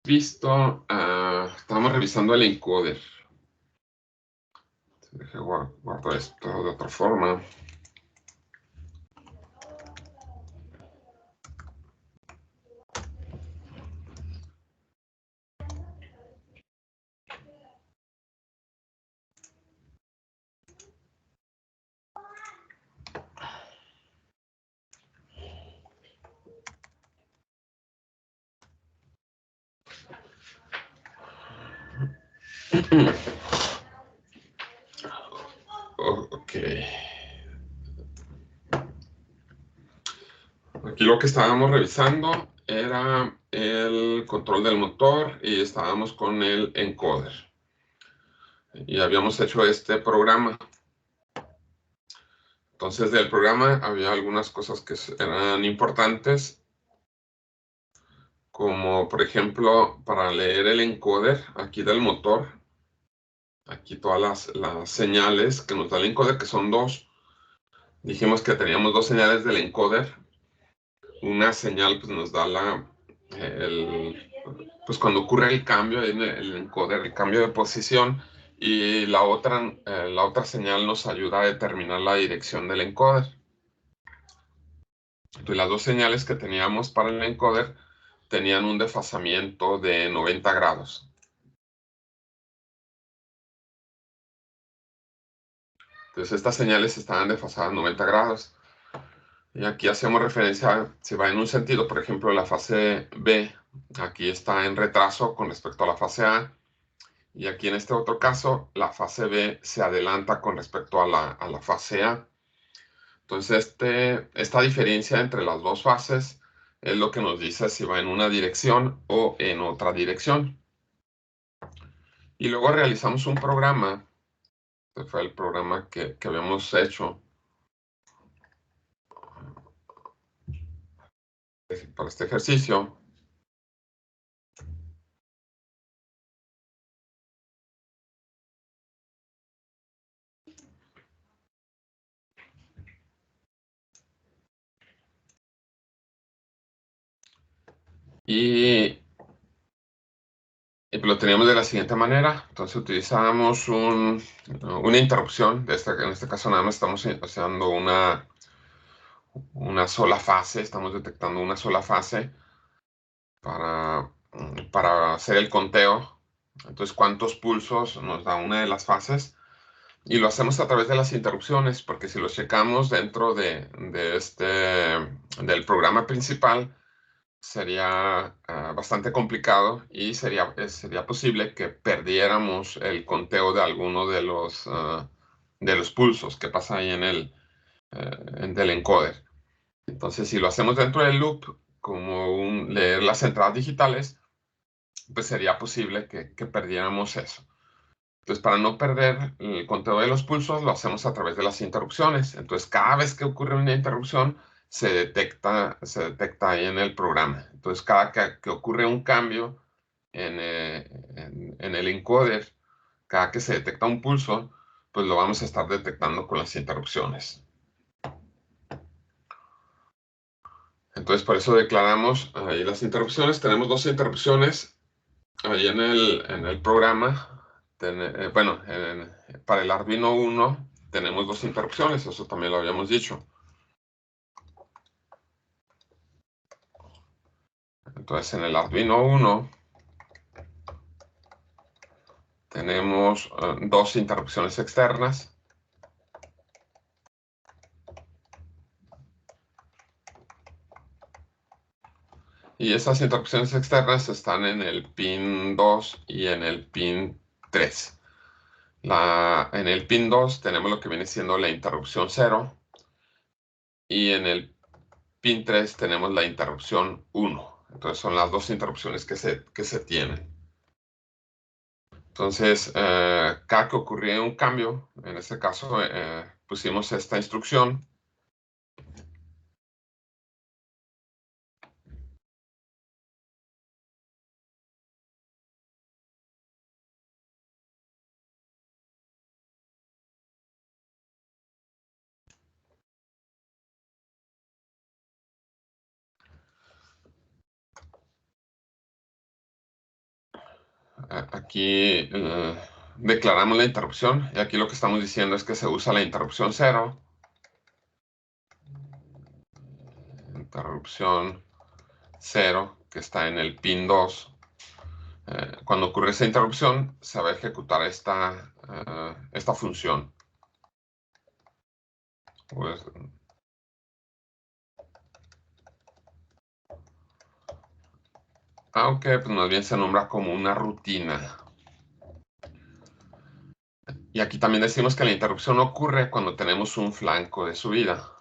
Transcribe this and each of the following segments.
visto, estábamos revisando el encoder. Deje guardo esto de otra forma. Ok. Aquí lo que estábamos revisando era el control del motor y estábamos con el encoder. Y habíamos hecho este programa. Entonces, del programa había algunas cosas que eran importantes, como por ejemplo, para leer el encoder aquí del motor, aquí todas las señales que nos da el encoder, que son dos. Dijimos que teníamos dos señales del encoder. Una señal pues, nos da pues cuando ocurre el cambio en el encoder, el cambio de posición, y la otra señal nos ayuda a determinar la dirección del encoder. Entonces, las dos señales que teníamos para el encoder tenían un desfasamiento de 90 grados. Entonces, estas señales estaban desfasadas 90 grados. Y aquí hacemos referencia, si va en un sentido, por ejemplo, la fase B, aquí está en retraso con respecto a la fase A. Y aquí en este otro caso, la fase B se adelanta con respecto a la fase A. Entonces, esta diferencia entre las dos fases es lo que nos dice si va en una dirección o en otra dirección. Y luego realizamos un programa, que fue el programa que habíamos hecho para este ejercicio. Y lo teníamos de la siguiente manera. Entonces utilizábamos una interrupción. En este caso nada más estamos usando una sola fase. Estamos detectando una sola fase para hacer el conteo. Entonces, ¿cuántos pulsos nos da una de las fases? Y lo hacemos a través de las interrupciones, porque si lo checamos dentro del programa principal, sería bastante complicado y sería posible que perdiéramos el conteo de alguno de los pulsos que pasa ahí del encoder. Entonces, si lo hacemos dentro del loop, como leer las entradas digitales, pues sería posible que perdiéramos eso. Entonces, para no perder el conteo de los pulsos, lo hacemos a través de las interrupciones. Entonces, cada vez que ocurre una interrupción, se detecta ahí en el programa. Entonces, cada que ocurre un cambio en el encoder, cada que se detecta un pulso, pues lo vamos a estar detectando con las interrupciones. Entonces, por eso declaramos ahí las interrupciones. Tenemos dos interrupciones ahí en el programa. Bueno, para el Arduino 1 tenemos dos interrupciones, eso también lo habíamos dicho. Entonces, en el Arduino 1 tenemos dos interrupciones externas. Y esas interrupciones externas están en el pin 2 y en el pin 3. En el pin 2 tenemos lo que viene siendo la interrupción 0 y en el pin 3 tenemos la interrupción 1. Entonces son las dos interrupciones que se tienen. Entonces, cada que ocurría un cambio, en este caso pusimos esta instrucción. Aquí declaramos la interrupción y aquí lo que estamos diciendo es que se usa la interrupción 0. Interrupción 0, que está en el pin 2. Cuando ocurre esa interrupción, se va a ejecutar esta función. Pues, aunque pues más bien se nombra como una rutina. Y aquí también decimos que la interrupción ocurre cuando tenemos un flanco de subida.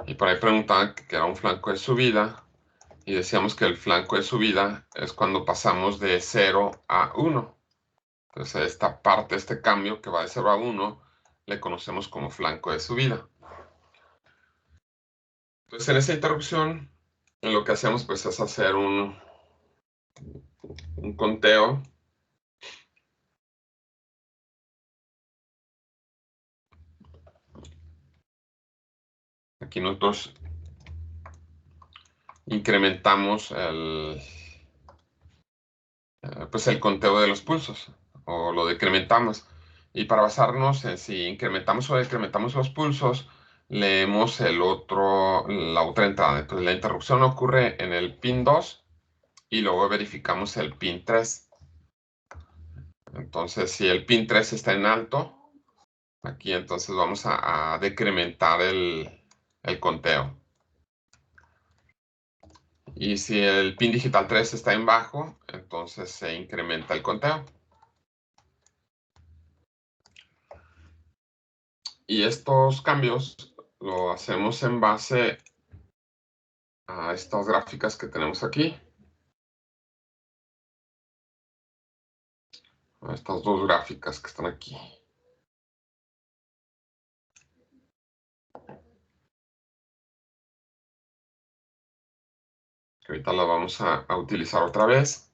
Y por ahí preguntaban qué era un flanco de subida. Y decíamos que el flanco de subida es cuando pasamos de 0 a 1. Entonces a esta parte, este cambio que va de 0 a 1, le conocemos como flanco de subida. Entonces en esa interrupción, lo que hacemos pues es hacer un conteo. Aquí nosotros incrementamos pues el conteo de los pulsos, o lo decrementamos. Y para basarnos en si incrementamos o decrementamos los pulsos, leemos la otra entrada. Entonces la interrupción ocurre en el pin 2 y luego verificamos el pin 3. Entonces si el pin 3 está en alto, aquí entonces vamos a decrementar el conteo. Y si el pin digital 3 está en bajo, entonces se incrementa el conteo. Y estos cambios lo hacemos en base a estas gráficas que tenemos aquí. A estas dos gráficas que están aquí. Que ahorita la vamos a utilizar otra vez.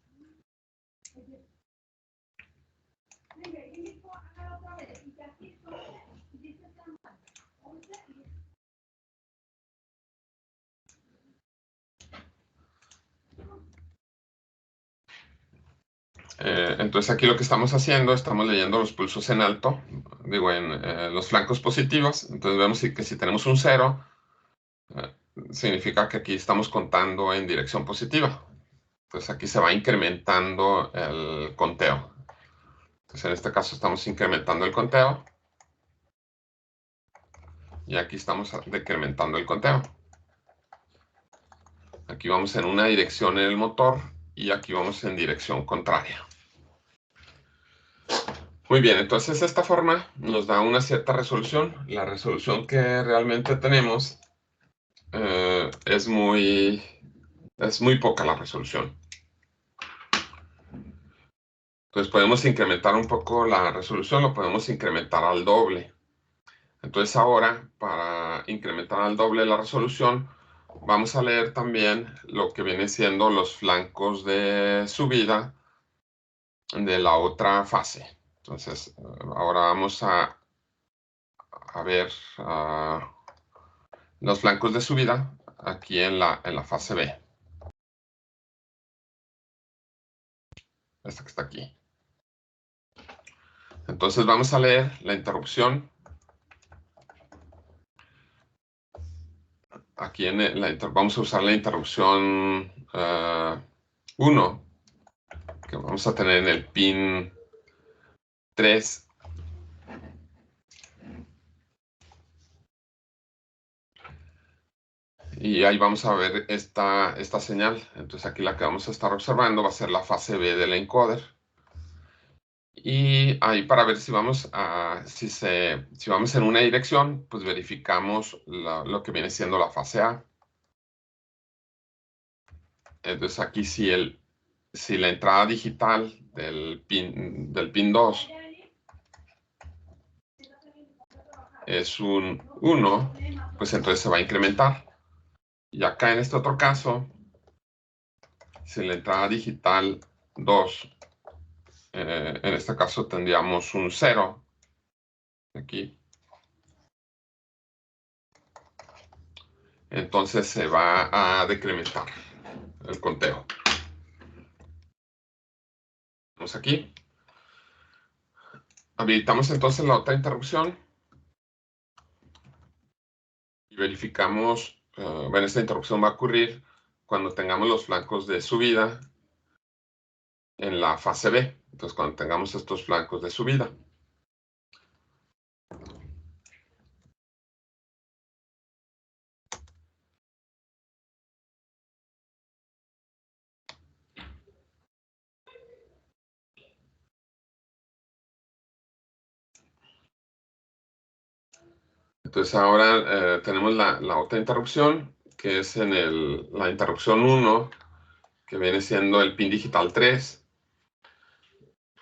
Entonces aquí lo que estamos haciendo, estamos leyendo los pulsos en alto, digo, en los flancos positivos. Entonces vemos que si tenemos un 0, significa que aquí estamos contando en dirección positiva. Entonces aquí se va incrementando el conteo. Entonces en este caso estamos incrementando el conteo. Y aquí estamos decrementando el conteo. Aquí vamos en una dirección en el motor y aquí vamos en dirección contraria. Muy bien, entonces esta forma nos da una cierta resolución. La resolución que realmente tenemos es muy poca la resolución. Entonces podemos incrementar un poco la resolución, lo podemos incrementar al doble. Entonces ahora, para incrementar al doble la resolución, vamos a leer también lo que viene siendo los flancos de subida de la otra fase. Entonces, ahora vamos a ver los flancos de subida aquí en la fase B. Esta que está aquí. Entonces vamos a leer la interrupción. Aquí vamos a usar la interrupción 1, que vamos a tener en el pin 3. Y ahí vamos a ver esta señal. Entonces aquí la que vamos a estar observando va a ser la fase B del encoder. Y ahí para ver si vamos si vamos en una dirección, pues verificamos lo que viene siendo la fase A. Entonces aquí si la entrada digital del pin 2 es un 1, pues entonces se va a incrementar. Y acá en este otro caso, si la entrada digital 2, en este caso tendríamos un 0, aquí, entonces se va a decrementar. el conteo. Vamos aquí. Habilitamos entonces la otra interrupción. Y verificamos, bueno, esta interrupción va a ocurrir cuando tengamos los flancos de subida en la fase B. Entonces, cuando tengamos estos flancos de subida. Entonces, ahora tenemos la otra interrupción, que es en la interrupción 1, que viene siendo el pin digital 3.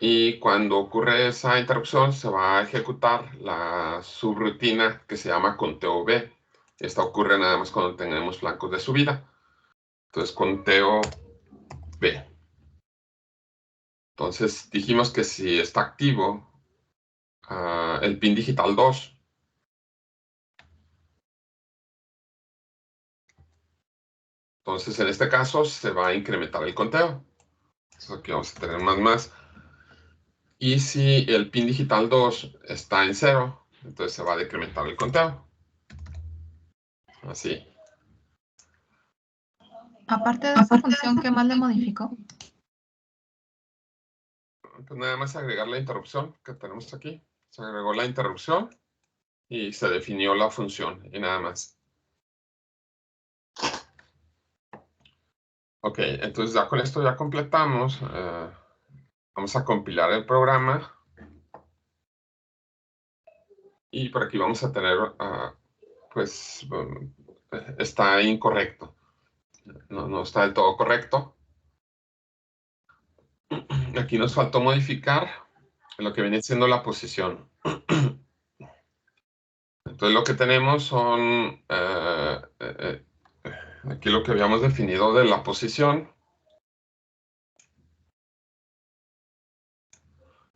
Y cuando ocurre esa interrupción, se va a ejecutar la subrutina que se llama conteo B. Esta ocurre nada más cuando tenemos flancos de subida. Entonces, conteo B. Entonces, dijimos que si está activo el pin digital 2, entonces en este caso se va a incrementar el conteo. Entonces, aquí vamos a tener más. Y si el pin digital 2 está en 0, entonces se va a decrementar el conteo. Así. Aparte de esa función, ¿qué más le modificó? Pues nada más agregar la interrupción que tenemos aquí. Se agregó la interrupción y se definió la función y nada más. Ok, entonces ya con esto ya completamos. Vamos a compilar el programa. Y por aquí vamos a tener, pues, está incorrecto. No está del todo correcto. Aquí nos faltó modificar lo que viene siendo la posición. Entonces lo que tenemos son, aquí lo que habíamos definido de la posición.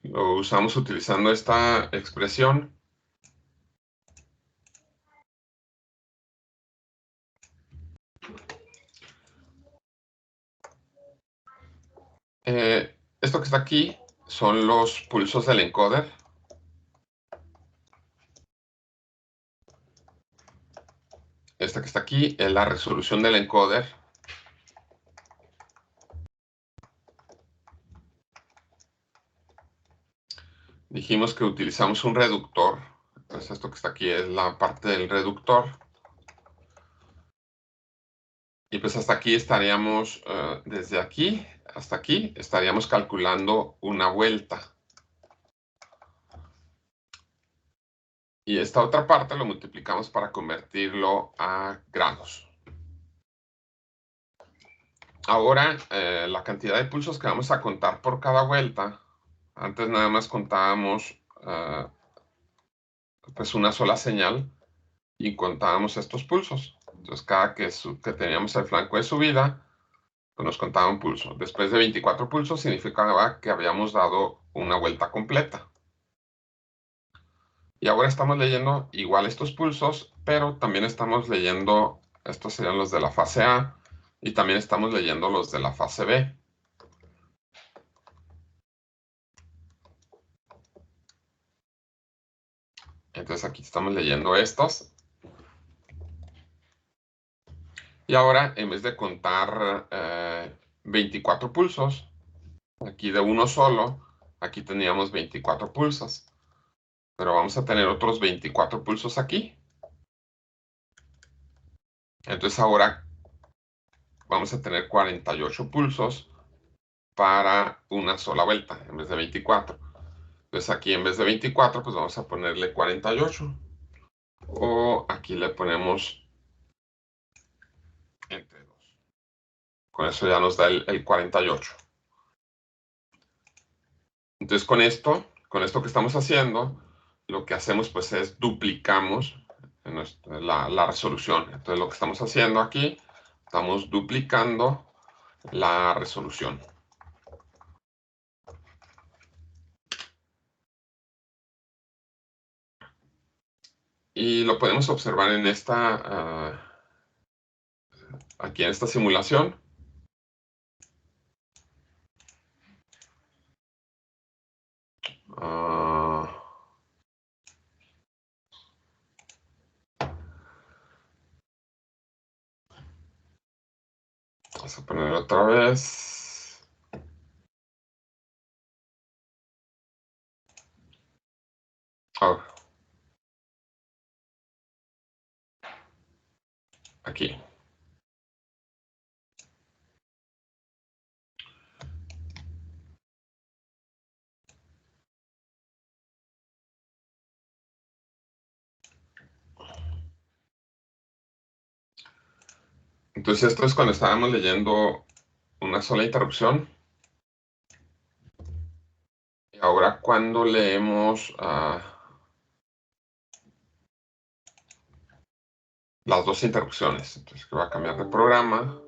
Lo usamos utilizando esta expresión. Esto que está aquí son los pulsos del encoder. Esta que está aquí es la resolución del encoder. Dijimos que utilizamos un reductor. Entonces esto que está aquí es la parte del reductor. Y pues hasta aquí estaríamos, desde aquí hasta aquí, estaríamos calculando una vuelta. Y esta otra parte lo multiplicamos para convertirlo a grados. Ahora, la cantidad de pulsos que vamos a contar por cada vuelta, antes nada más contábamos pues una sola señal y contábamos estos pulsos. Entonces, cada que teníamos el flanco de subida, pues nos contaba un pulso. Después de 24 pulsos significaba que habíamos dado una vuelta completa. Y ahora estamos leyendo igual estos pulsos, pero también estamos leyendo, estos serían los de la fase A, y también estamos leyendo los de la fase B. Entonces aquí estamos leyendo estos. Y ahora, en vez de contar 24 pulsos, aquí de uno solo, aquí teníamos 24 pulsos. Pero vamos a tener otros 24 pulsos aquí. Entonces ahora vamos a tener 48 pulsos para una sola vuelta, en vez de 24. Entonces aquí en vez de 24, pues vamos a ponerle 48. O aquí le ponemos entre 2. Con eso ya nos da el 48. Entonces con esto que estamos haciendo, lo que hacemos pues es duplicamos la resolución. Entonces lo que estamos haciendo aquí, estamos duplicando la resolución. Y lo podemos observar en esta, aquí en esta simulación. Vamos a poner otra vez. Aquí. Entonces esto es cuando estábamos leyendo una sola interrupción. Y ahora cuando leemos las dos interrupciones. Entonces que va a cambiar de programa.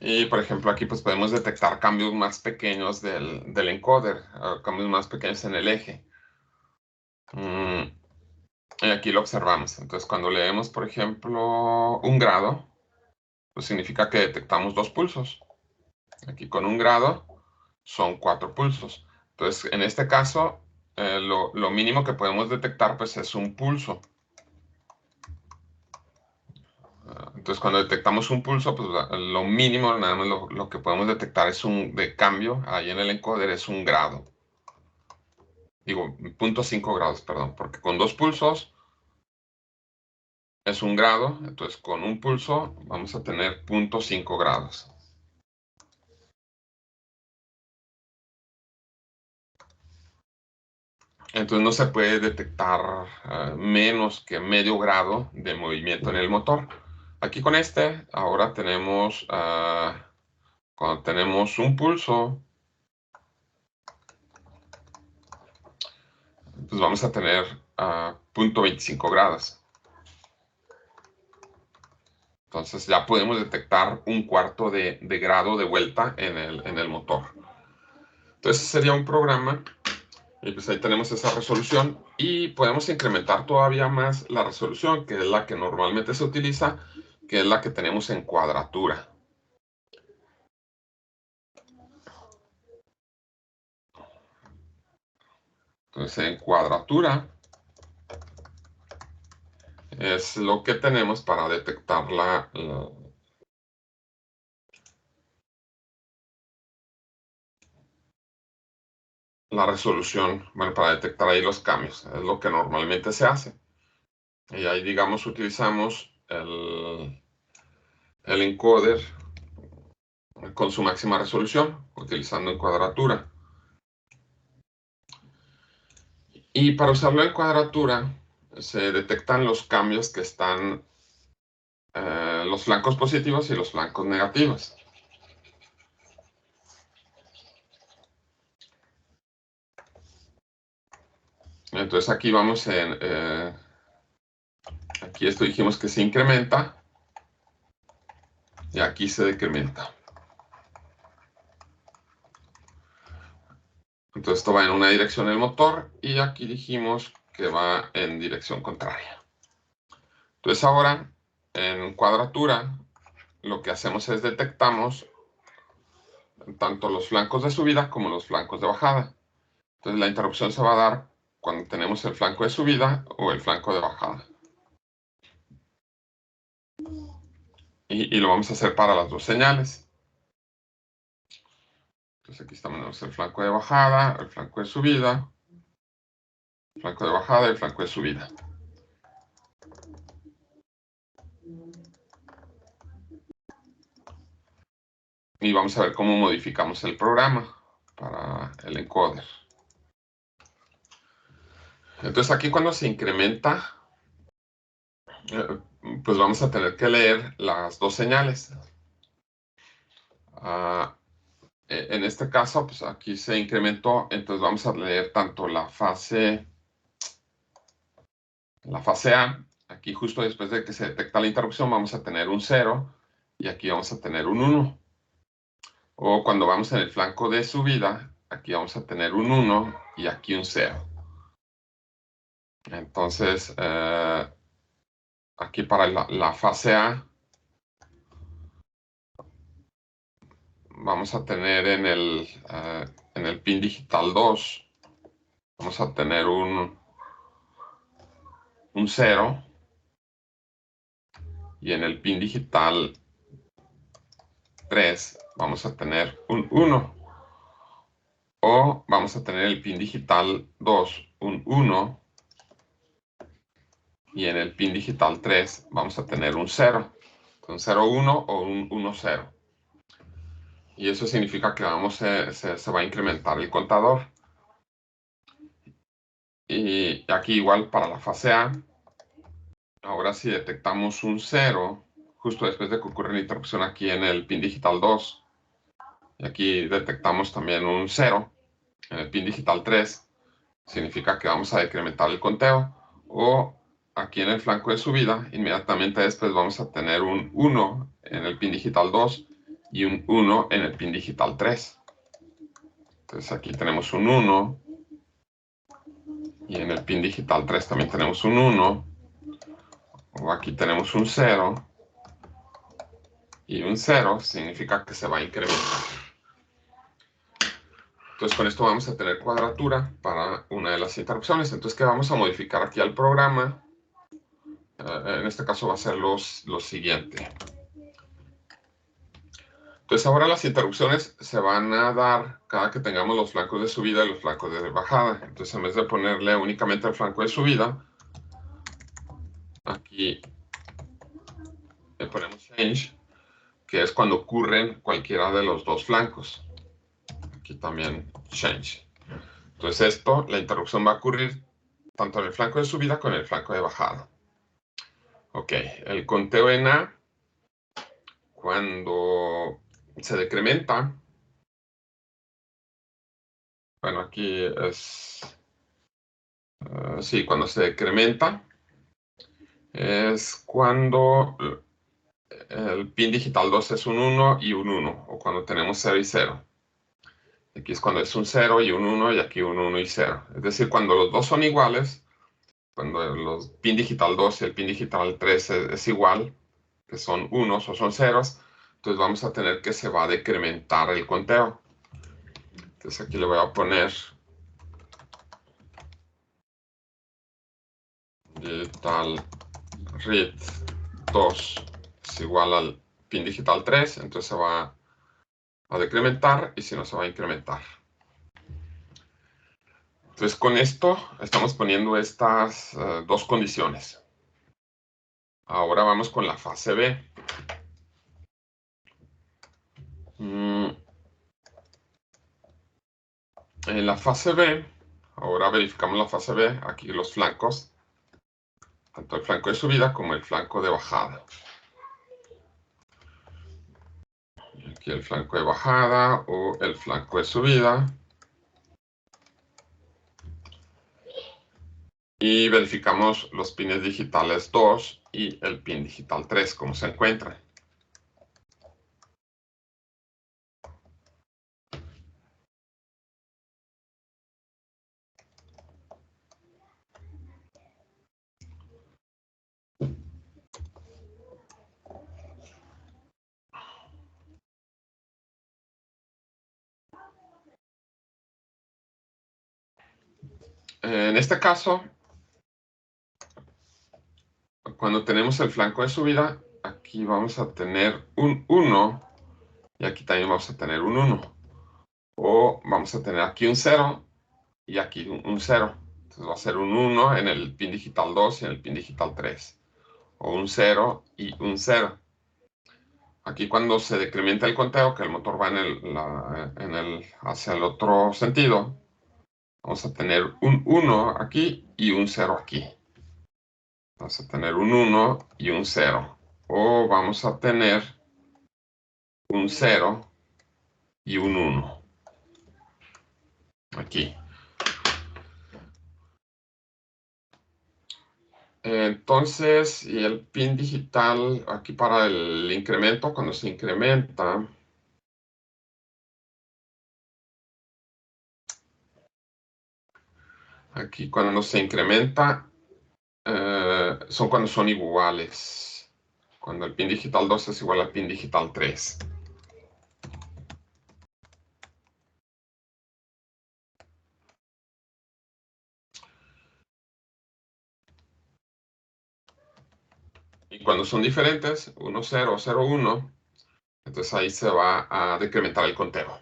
Y por ejemplo aquí pues podemos detectar cambios más pequeños del encoder, cambios más pequeños en el eje. Y aquí lo observamos. Entonces cuando leemos por ejemplo un grado, pues significa que detectamos 2 pulsos. Aquí con un grado son 4 pulsos. Entonces en este caso lo mínimo que podemos detectar pues es un pulso. Entonces, cuando detectamos un pulso, pues lo mínimo, nada más lo que podemos detectar es un de cambio, ahí en el encoder es un grado. Digo, 0.5 grados, perdón, porque con 2 pulsos es un grado, entonces con un pulso vamos a tener 0.5 grados. Entonces no se puede detectar menos que medio grado de movimiento en el motor. Aquí con este, ahora tenemos, cuando tenemos un pulso, pues vamos a tener 0.25 grados. Entonces ya podemos detectar un cuarto de grado de vuelta en el motor. Entonces sería un programa, y pues ahí tenemos esa resolución, y podemos incrementar todavía más la resolución, que es la que normalmente se utiliza, que es la que tenemos en cuadratura. Entonces en cuadratura es lo que tenemos para detectar la resolución, bueno, para detectar ahí los cambios, es lo que normalmente se hace. Y ahí, digamos, utilizamos el encoder con su máxima resolución, utilizando en cuadratura. Y para usarlo en cuadratura, se detectan los cambios que están los flancos positivos y los flancos negativos. Entonces aquí vamos aquí esto dijimos que se incrementa y aquí se decrementa. Entonces esto va en una dirección el motor y aquí dijimos que va en dirección contraria. Entonces ahora en cuadratura lo que hacemos es detectamos tanto los flancos de subida como los flancos de bajada. Entonces la interrupción se va a dar cuando tenemos el flanco de subida o el flanco de bajada. Y lo vamos a hacer para las dos señales. Entonces aquí tenemos el flanco de bajada, el flanco de subida, el flanco de bajada y el flanco de subida. Y vamos a ver cómo modificamos el programa para el encoder. Entonces aquí cuando se incrementa, pues vamos a tener que leer las dos señales. en este caso, pues aquí se incrementó, entonces vamos a leer tanto la fase A, aquí justo después de que se detecta la interrupción vamos a tener un 0 y aquí vamos a tener un 1. O cuando vamos en el flanco de subida, aquí vamos a tener un 1 y aquí un 0. Entonces, aquí para la fase A, vamos a tener en el pin digital 2, vamos a tener un 0 y en el pin digital 3 vamos a tener un 1. O vamos a tener el pin digital 2 un 1 y en el pin digital 3 vamos a tener un 0. Un 0, 1 o un 1, 0. Y eso significa que se va a incrementar el contador. Y aquí igual para la fase A, ahora si detectamos un 0, justo después de que ocurre la interrupción aquí en el pin digital 2, y aquí detectamos también un 0 en el pin digital 3, significa que vamos a decrementar el conteo. O aquí en el flanco de subida, inmediatamente después vamos a tener un 1 en el pin digital 2 y un 1 en el pin digital 3. Entonces aquí tenemos un 1 y en el pin digital 3 también tenemos un 1. O aquí tenemos un 0 y un 0 significa que se va a incrementar. Entonces con esto vamos a tener cuadratura para una de las interrupciones. Entonces, ¿qué vamos a modificar aquí al programa? En este caso va a ser lo siguiente. Entonces ahora las interrupciones se van a dar cada que tengamos los flancos de subida y los flancos de bajada. Entonces en vez de ponerle únicamente el flanco de subida, aquí le ponemos change, que es cuando ocurren cualquiera de los dos flancos. Aquí también change. Entonces esto, la interrupción va a ocurrir tanto en el flanco de subida como en el flanco de bajada. Ok, el conteo en A, cuando se decrementa, bueno, aquí es, sí, cuando se decrementa, es cuando el pin digital 2 es un 1 y un 1, o cuando tenemos 0 y 0. Aquí es cuando es un 0 y un 1, y aquí un 1 y 0. Es decir, cuando los dos son iguales, cuando los pin digital 2 y el pin digital 3 es igual, que son unos o son ceros, entonces vamos a tener que se va a decrementar el conteo. Entonces aquí le voy a poner digital read 2 es igual al pin digital 3, entonces se va a decrementar y si no se va a incrementar. Entonces con esto estamos poniendo estas dos condiciones. Ahora vamos con la fase B. En la fase B, ahora verificamos la fase B, aquí los flancos, tanto el flanco de subida como el flanco de bajada. Aquí el flanco de bajada o el flanco de subida. Y verificamos los pines digitales 2 y el pin digital 3, cómo se encuentran. En este caso, cuando tenemos el flanco de subida, aquí vamos a tener un 1 y aquí también vamos a tener un 1. O vamos a tener aquí un 0 y aquí un 0. Entonces va a ser un 1 en el pin digital 2 y en el pin digital 3. O un 0 y un 0. Aquí cuando se decrementa el conteo, que el motor va hacia el otro sentido, vamos a tener un 1 aquí y un 0 aquí. Vamos a tener un 1 y un 0. O vamos a tener un 0 y un 1. Aquí. Entonces, y el pin digital aquí para el incremento, cuando se incrementa, aquí cuando se incrementa, son cuando son iguales. Cuando el pin digital 2 es igual al pin digital 3. Y cuando son diferentes, 1, 0, 0, 1, entonces ahí se va a decrementar el conteo.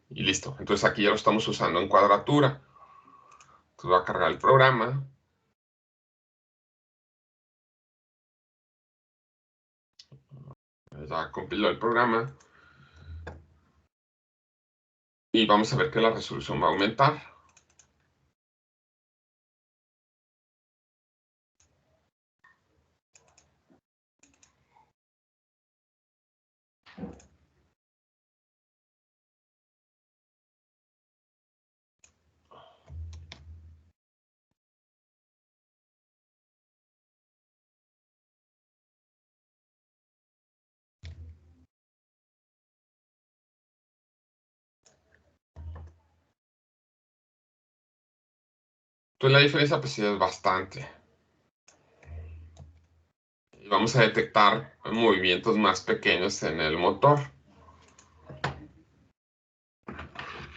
Y listo. Entonces aquí ya lo estamos usando en cuadratura. Entonces voy a cargar el programa. Ya compiló el programa. Y vamos a ver que la resolución va a aumentar. Entonces la diferencia pues sí es bastante. Y vamos a detectar movimientos más pequeños en el motor.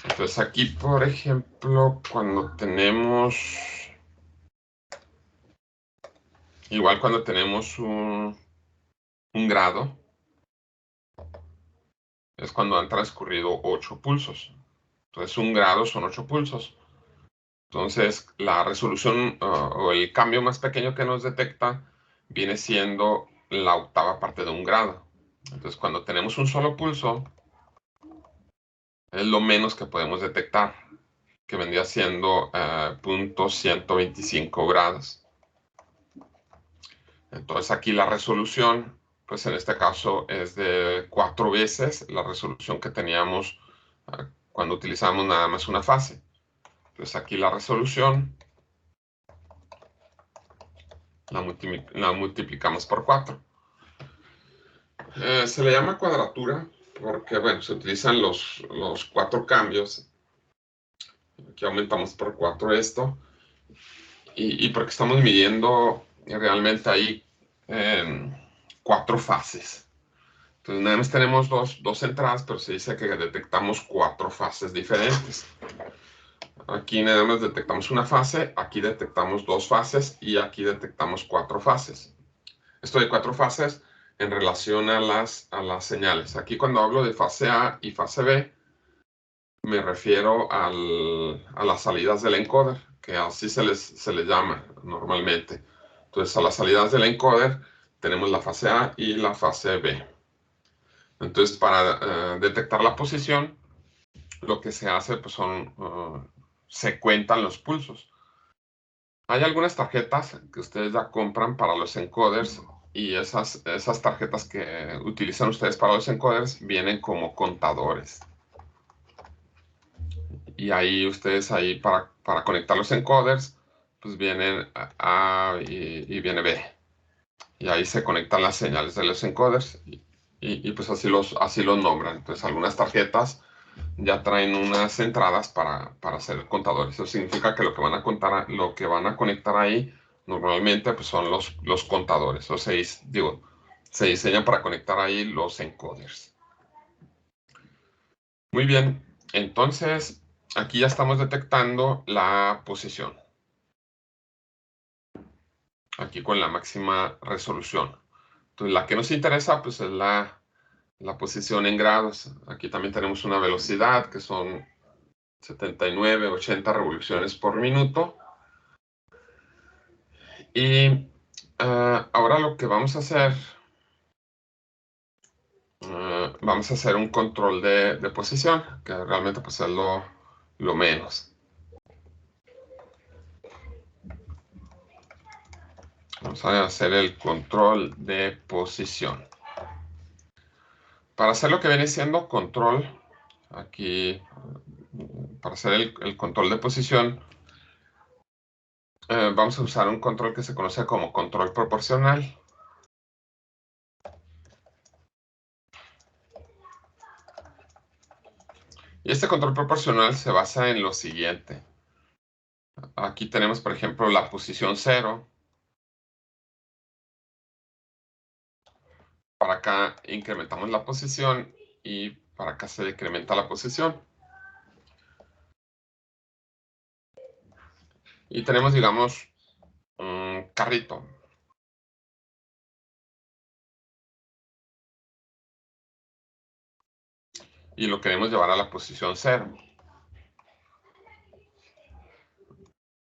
Entonces aquí, por ejemplo, cuando tenemos... Igual cuando tenemos un grado, es cuando han transcurrido 8 pulsos. Entonces un grado son 8 pulsos. Entonces la resolución o el cambio más pequeño que nos detecta viene siendo la octava parte de un grado. Entonces cuando tenemos un solo pulso, es lo menos que podemos detectar, que vendría siendo 0.125 grados. Entonces aquí la resolución, pues en este caso es de 4 veces la resolución que teníamos cuando utilizamos nada más una fase. Entonces aquí la resolución la multiplicamos por 4. Se le llama cuadratura porque, bueno, se utilizan los 4 cambios. Aquí aumentamos por 4 esto. Y porque estamos midiendo realmente ahí 4 fases. Entonces nada más tenemos dos entradas, pero se dice que detectamos 4 fases diferentes. Aquí nada más detectamos una fase, aquí detectamos 2 fases y aquí detectamos 4 fases. Esto de 4 fases en relación a las señales. Aquí cuando hablo de fase A y fase B, me refiero a las salidas del encoder, que así se les llama normalmente. Entonces a las salidas del encoder tenemos la fase A y la fase B. Entonces para detectar la posición, lo que se hace pues se cuentan los pulsos. Hay algunas tarjetas que ustedes ya compran para los encoders y esas tarjetas que utilizan ustedes para los encoders vienen como contadores. Y ahí ustedes para conectar los encoders, pues vienen A y viene B. Y ahí se conectan las señales de los encoders y pues así los nombran. Entonces algunas tarjetas ya traen unas entradas para hacer contadores. Eso significa que lo que van a conectar ahí normalmente pues son los contadores. O se diseñan para conectar ahí los encoders. Muy bien, entonces aquí ya estamos detectando la posición. Aquí con la máxima resolución. Entonces la que nos interesa pues es la posición en grados. Aquí también tenemos una velocidad que son 79, 80 revoluciones por minuto. Y ahora lo que vamos a hacer, vamos a hacer un control de posición, que realmente pues es lo menos. Vamos a hacer el control de posición. Para hacer lo que viene siendo control, aquí, para hacer el control de posición, vamos a usar un control que se conoce como control proporcional. Y este control proporcional se basa en lo siguiente. Aquí tenemos, por ejemplo, la posición 0. Para acá incrementamos la posición y para acá se decrementa la posición. Y tenemos, digamos, un carrito. Y lo queremos llevar a la posición 0.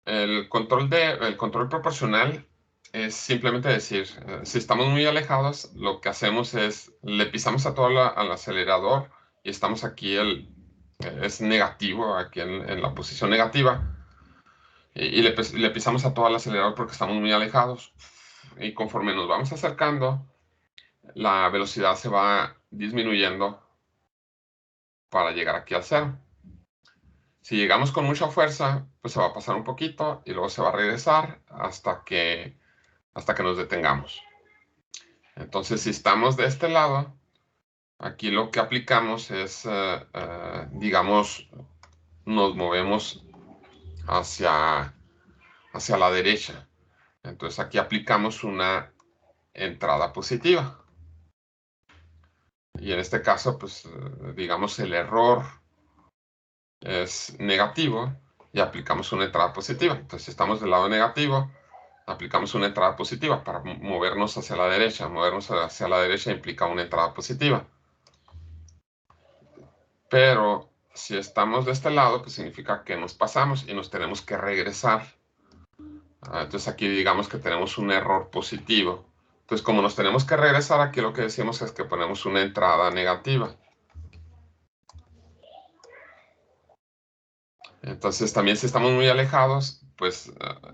El control proporcional es simplemente decir, si estamos muy alejados, lo que hacemos es, le pisamos a todo al acelerador y estamos aquí, es negativo, aquí en la posición negativa, y le pisamos a todo el acelerador porque estamos muy alejados. Y conforme nos vamos acercando, la velocidad se va disminuyendo para llegar aquí al 0. Si llegamos con mucha fuerza, pues se va a pasar un poquito y luego se va a regresar hasta que nos detengamos. Entonces, si estamos de este lado, aquí lo que aplicamos es, digamos, nos movemos hacia la derecha. Entonces, aquí aplicamos una entrada positiva. Y en este caso, pues, digamos, el error es negativo y aplicamos una entrada positiva. Entonces, si estamos del lado negativo, aplicamos una entrada positiva para movernos hacia la derecha. Movernos hacia la derecha implica una entrada positiva. Pero si estamos de este lado, pues significa que nos pasamos y nos tenemos que regresar. Entonces aquí digamos que tenemos un error positivo. Entonces, como nos tenemos que regresar, aquí lo que decimos es que ponemos una entrada negativa. Entonces, también si estamos muy alejados, pues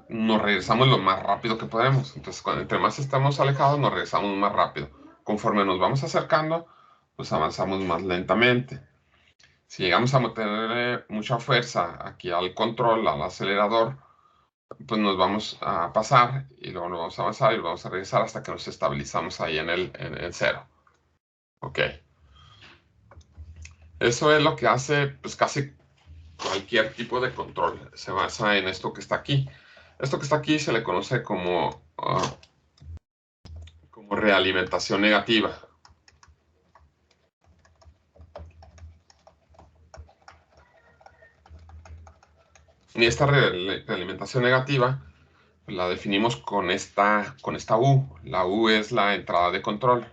nos regresamos lo más rápido que podemos. Entonces, entre más estamos alejados, nos regresamos más rápido. Conforme nos vamos acercando, pues avanzamos más lentamente. Si llegamos a meterle mucha fuerza aquí al control, al acelerador, pues nos vamos a pasar y luego nos vamos a avanzar y vamos a regresar hasta que nos estabilizamos ahí en el 0. Ok. Eso es lo que hace pues casi cualquier tipo de control. Se basa en esto que está aquí. Esto que está aquí se le conoce como realimentación negativa. Y esta realimentación negativa la definimos con esta U. La U es la entrada de control.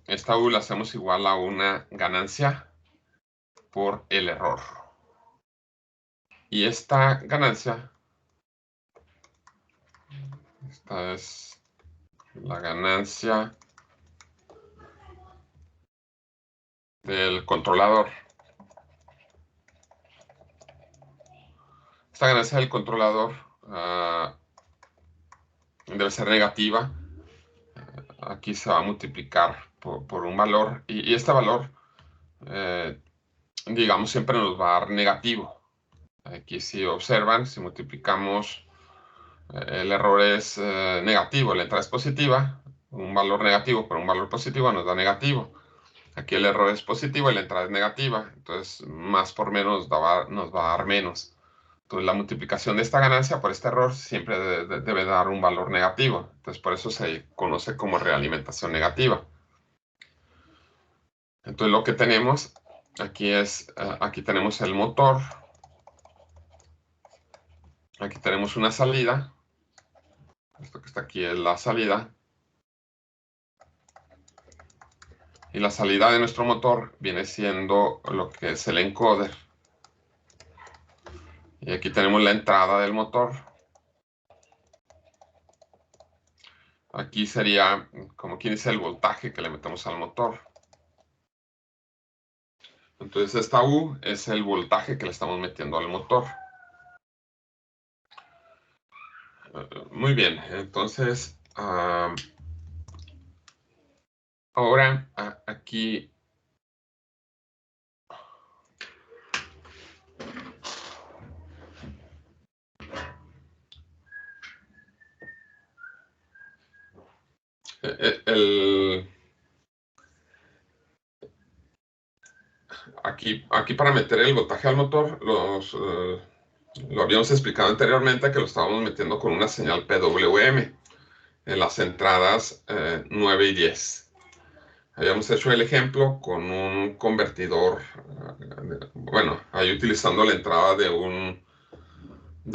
Esta U la hacemos igual a una ganancia por el error. Y esta ganancia, esta es la ganancia del controlador. Esta ganancia del controlador debe ser negativa. Aquí se va a multiplicar por un valor. Y este valor, digamos, siempre nos va a dar negativo. Aquí si observan, si multiplicamos, el error es negativo, la entrada es positiva. Un valor negativo por un valor positivo nos da negativo. Aquí el error es positivo y la entrada es negativa. Entonces, más por menos nos va a dar menos. Entonces, la multiplicación de esta ganancia por este error siempre debe dar un valor negativo. Entonces, por eso se conoce como realimentación negativa. Entonces, lo que tenemos aquí es, aquí tenemos el motor. Aquí tenemos una salida. Esto que está aquí es la salida. Y la salida de nuestro motor viene siendo lo que es el encoder. Y aquí tenemos la entrada del motor. Aquí sería, como quien dice, el voltaje que le metemos al motor. Entonces esta U es el voltaje que le estamos metiendo al motor. Muy bien, entonces Ahora, aquí aquí para meter el voltaje al motor, lo habíamos explicado anteriormente que lo estábamos metiendo con una señal PWM en las entradas 9 y 10. Habíamos hecho el ejemplo con un convertidor, bueno, ahí utilizando la entrada de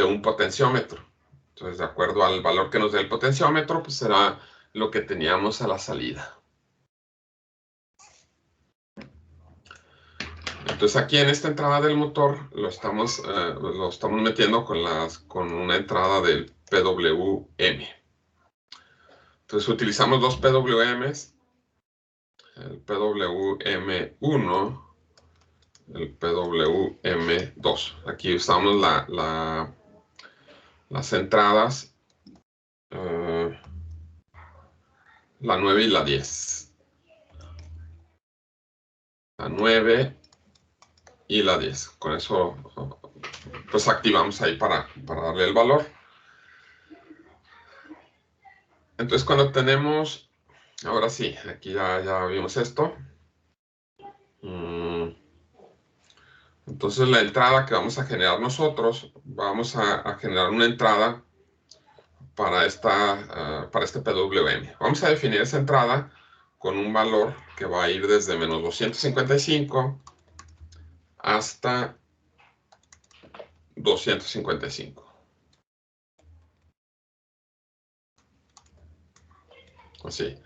un potenciómetro. Entonces, de acuerdo al valor que nos dé el potenciómetro, pues será lo que teníamos a la salida. Entonces, aquí en esta entrada del motor lo estamos metiendo con una entrada del PWM. Entonces, utilizamos dos PWMs, el PWM1, el PWM2. Aquí usamos las entradas, la 9 y la 10. La 9 y la 10. Con eso, pues activamos ahí para darle el valor. Entonces, cuando tenemos, ahora sí, aquí ya vimos esto. Entonces, la entrada que vamos a generar nosotros, vamos a generar una entrada para este PWM. Vamos a definir esa entrada con un valor que va a ir desde menos 255 hasta 255. Así.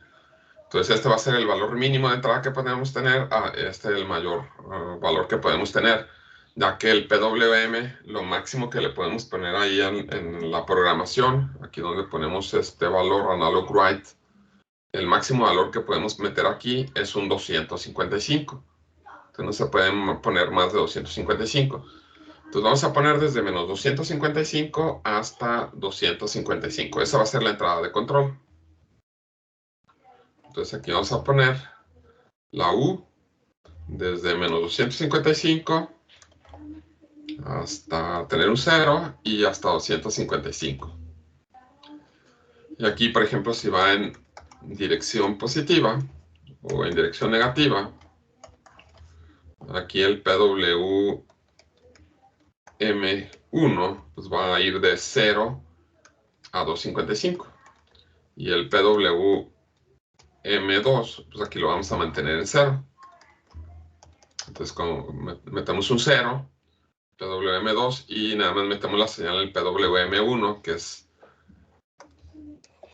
Entonces, este va a ser el valor mínimo de entrada que podemos tener. Este es el mayor valor que podemos tener, ya que el PWM, lo máximo que le podemos poner ahí en la programación, aquí donde ponemos este valor analog write, el máximo valor que podemos meter aquí es un 255. Entonces no se pueden poner más de 255. Entonces vamos a poner desde menos 255 hasta 255. Esa va a ser la entrada de control. Entonces aquí vamos a poner la U desde menos 255 hasta tener un 0 y hasta 255. Y aquí, por ejemplo, si va en dirección positiva o en dirección negativa, aquí el PWM1 pues va a ir de 0 a 255. Y el PWM2, pues aquí lo vamos a mantener en 0. Entonces, como metemos un 0, PWM2, y nada más metemos la señal en el PWM1, que es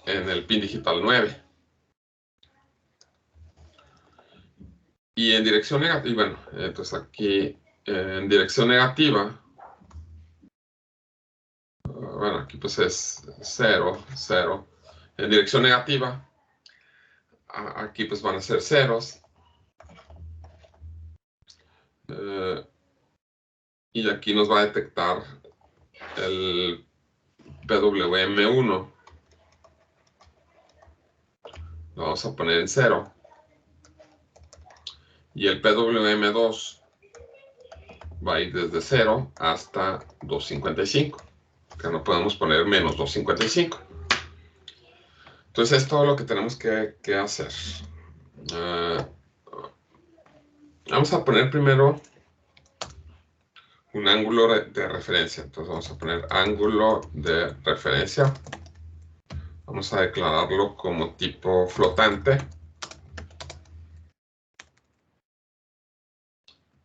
en el pin digital 9. Y en dirección negativa, bueno, entonces aquí en dirección negativa, bueno, aquí pues es 0, 0. En dirección negativa, aquí pues van a ser ceros. Y aquí nos va a detectar el PWM1. Lo vamos a poner en 0. Y el PWM2 va a ir desde 0 hasta 255. Que no podemos poner menos 255. Entonces es todo lo que tenemos que hacer. Vamos a poner primero un ángulo de referencia. Entonces vamos a poner ángulo de referencia. Vamos a declararlo como tipo flotante.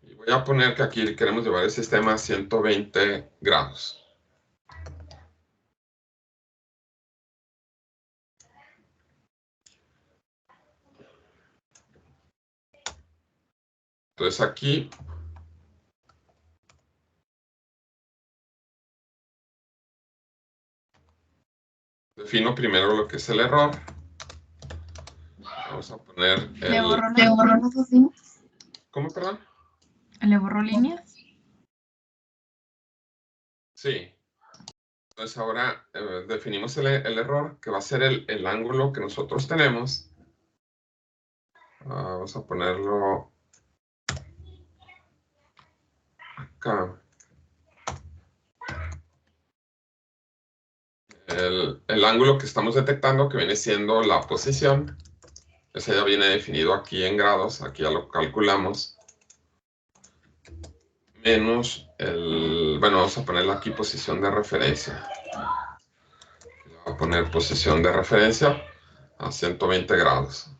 Y voy a poner que aquí queremos llevar el sistema a 120 grados. Entonces aquí defino primero lo que es el error. Vamos a poner el... ¿Le borró las dos líneas? ¿Cómo, perdón? ¿Le borró líneas? Sí. Entonces ahora definimos el error, que va a ser el ángulo que nosotros tenemos. Vamos a ponerlo acá. El ángulo que estamos detectando, que viene siendo la posición, ese ya viene definido aquí en grados, aquí ya lo calculamos, menos bueno, vamos a ponerle aquí posición de referencia. Voy a poner posición de referencia a 120 grados.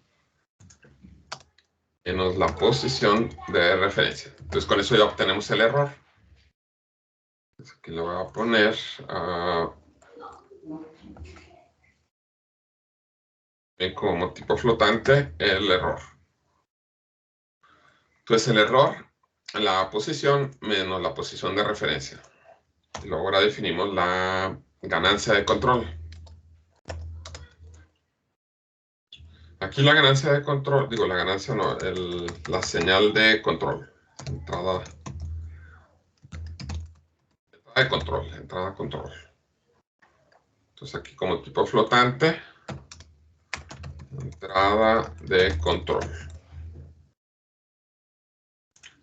Menos la posición de referencia. Entonces con eso ya obtenemos el error. Entonces aquí le voy a poner como tipo flotante el error. Entonces el error, la posición menos la posición de referencia. Y luego ahora definimos la ganancia de control. Aquí la ganancia de control, digo la ganancia no, la señal de control. Entrada de control, entrada control. Entonces aquí como tipo flotante, entrada de control.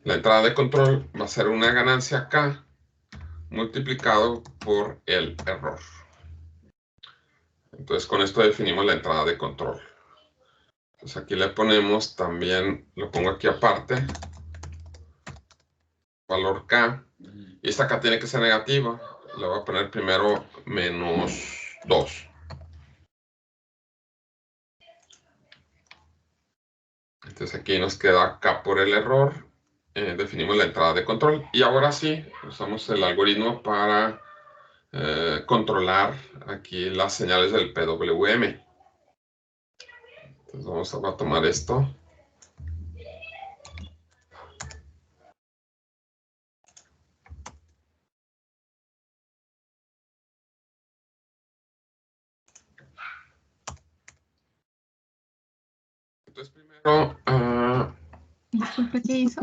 La entrada de control va a ser una ganancia acá multiplicado por el error. Entonces con esto definimos la entrada de control. Entonces aquí le ponemos también, lo pongo aquí aparte, valor K. Y esta K tiene que ser negativa. Le voy a poner primero menos 2. Entonces aquí nos queda K por el error. Definimos la entrada de control. Y ahora sí, usamos el algoritmo para controlar aquí las señales del PWM. Entonces vamos a tomar esto. Entonces primero Disculpe, ¿qué hizo?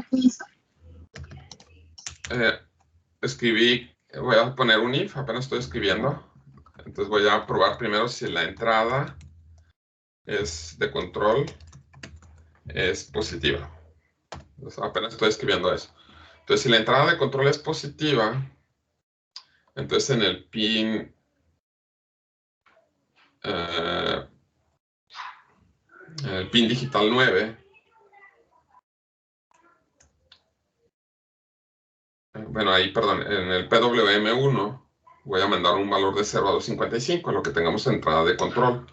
escribí, voy a poner un if, apenas estoy escribiendo. Entonces voy a probar primero si la entrada es de control es positiva. Entonces, apenas estoy escribiendo eso. Entonces si la entrada de control es positiva, entonces en el pin digital 9, bueno, ahí, perdón, en el PWM1 voy a mandar un valor de 0 a 255, lo que tengamos entrada de control.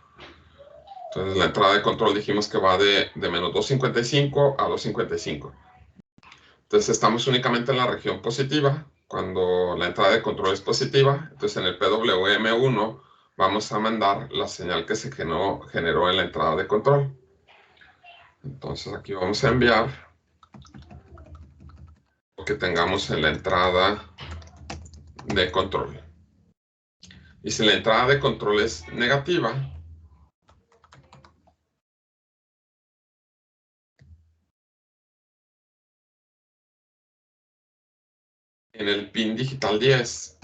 Entonces la entrada de control dijimos que va de menos 255 a 255. Entonces estamos únicamente en la región positiva. Cuando la entrada de control es positiva, entonces en el PWM1 vamos a mandar la señal que se generó en la entrada de control. Entonces aquí vamos a enviar lo que tengamos en la entrada de control. Y si la entrada de control es negativa, en el pin digital 10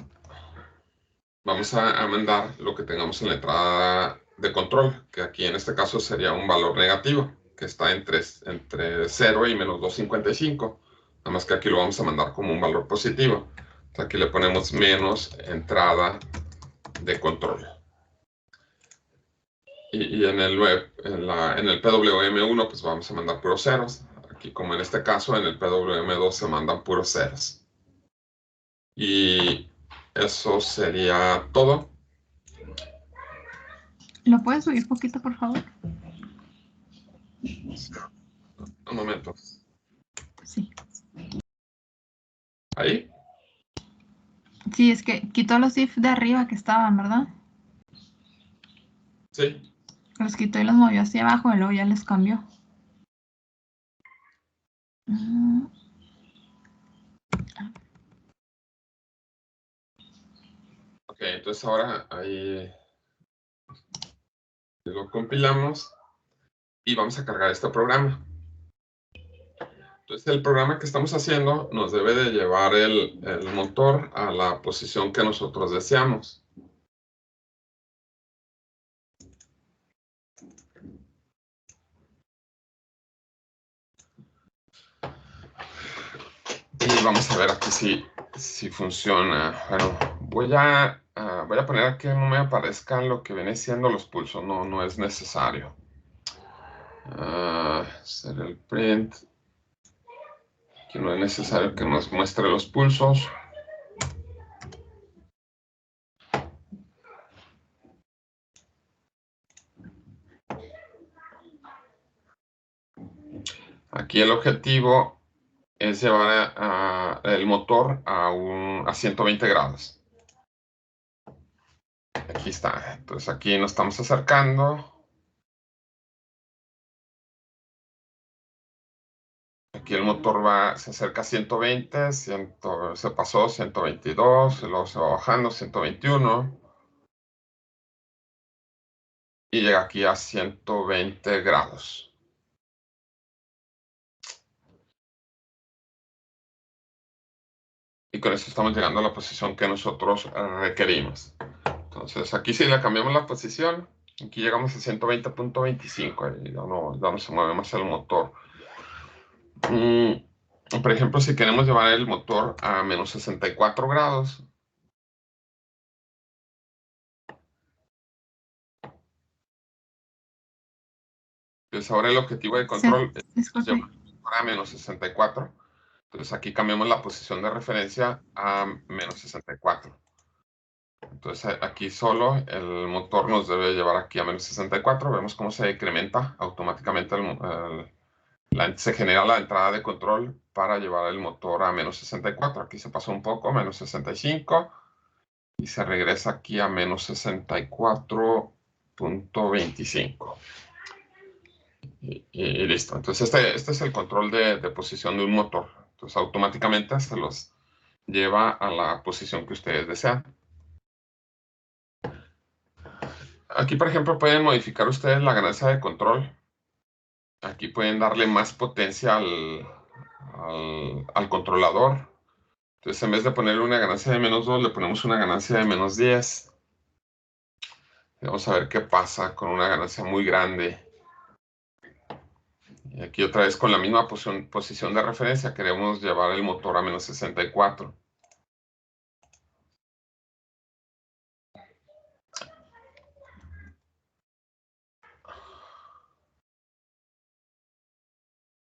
vamos a mandar lo que tengamos en la entrada de control, que aquí en este caso sería un valor negativo, que está entre 0 y menos 255. Nada más que aquí lo vamos a mandar como un valor positivo. Entonces aquí le ponemos menos entrada de control. Y en el PWM1 pues vamos a mandar puros ceros. Aquí como en este caso en el PWM2 se mandan puros ceros. Y eso sería todo. ¿Lo puedes subir poquito, por favor? Un momento. Sí. ¿Ahí? Sí, es que quitó los if de arriba que estaban, ¿verdad? Sí. Los quitó y los movió hacia abajo y luego ya les cambió. Ok, entonces ahora ahí lo compilamos y vamos a cargar este programa. Entonces el programa que estamos haciendo nos debe de llevar el motor a la posición que nosotros deseamos. vamos a ver aquí si funciona. Bueno, voy a poner que no me aparezcan lo que viene siendo los pulsos. No es necesario. Hacer el print. Aquí no es necesario que nos muestre los pulsos. Aquí el objetivo es llevar el motor a 120 grados. Aquí está. Entonces aquí nos estamos acercando. Aquí el motor se acerca a 120, se pasó 122, luego se va bajando 121 y llega aquí a 120 grados. Y con esto estamos llegando a la posición que nosotros requerimos. Entonces aquí si le cambiamos la posición, aquí llegamos a 120.25 y ya no se mueve más el motor. Por ejemplo, si queremos llevar el motor a menos 64 grados, pues ahora el objetivo de control es llevar el motor a menos 64. Entonces aquí cambiamos la posición de referencia a menos 64. Entonces aquí solo el motor nos debe llevar aquí a menos 64. Vemos cómo se incrementa automáticamente, se genera la entrada de control para llevar el motor a menos 64. Aquí se pasó un poco, menos 65. Y se regresa aquí a menos 64.25. Y listo. Entonces este es el control de posición de un motor. Entonces automáticamente se los lleva a la posición que ustedes desean. Aquí, por ejemplo, pueden modificar ustedes la ganancia de control. Aquí pueden darle más potencia al controlador. Entonces, en vez de ponerle una ganancia de -2, le ponemos una ganancia de -10. Vamos a ver qué pasa con una ganancia muy grande. Y aquí otra vez con la misma posición de referencia queremos llevar el motor a menos 64.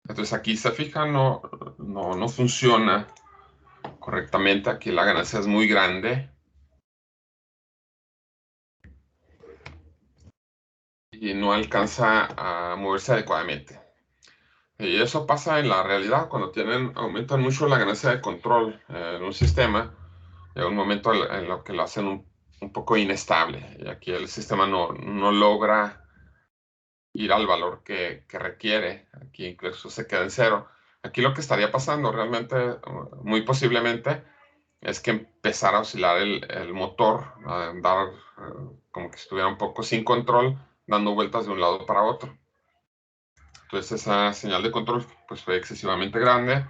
Entonces aquí se fijan, no funciona correctamente. Aquí la ganancia es muy grande. Y no alcanza a moverse adecuadamente. Y eso pasa en la realidad cuando aumentan mucho la ganancia de control en un sistema. Llega un momento en lo que lo hacen un poco inestable. Y aquí el sistema no logra ir al valor que requiere. Aquí incluso se queda en cero. Aquí lo que estaría pasando realmente, muy posiblemente, es que empezara a oscilar el motor, a dar como que estuviera un poco sin control, dando vueltas de un lado para otro. Entonces esa señal de control pues fue excesivamente grande. Le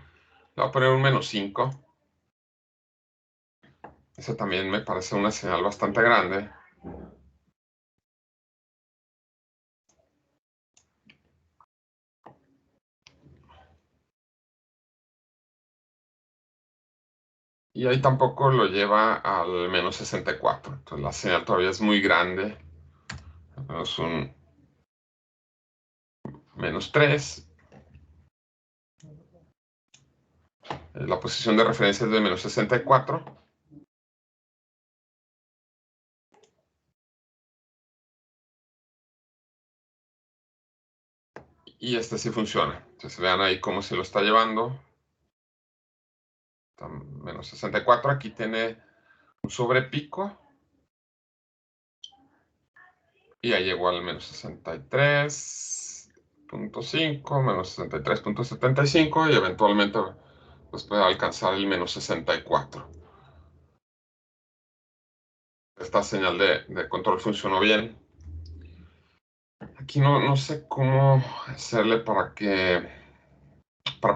voy a poner un -5. Esa también me parece una señal bastante grande. Y ahí tampoco lo lleva al -64. Entonces la señal todavía es muy grande. Tenemos un -3. La posición de referencia es de -64. Y este sí funciona. Entonces vean ahí cómo se lo está llevando. Está -64. Aquí tiene un sobrepico. Y ya llegó al -63.5, -63.75 y eventualmente pues puede alcanzar el -64. Esta señal de control funcionó bien. Aquí no sé cómo hacerle para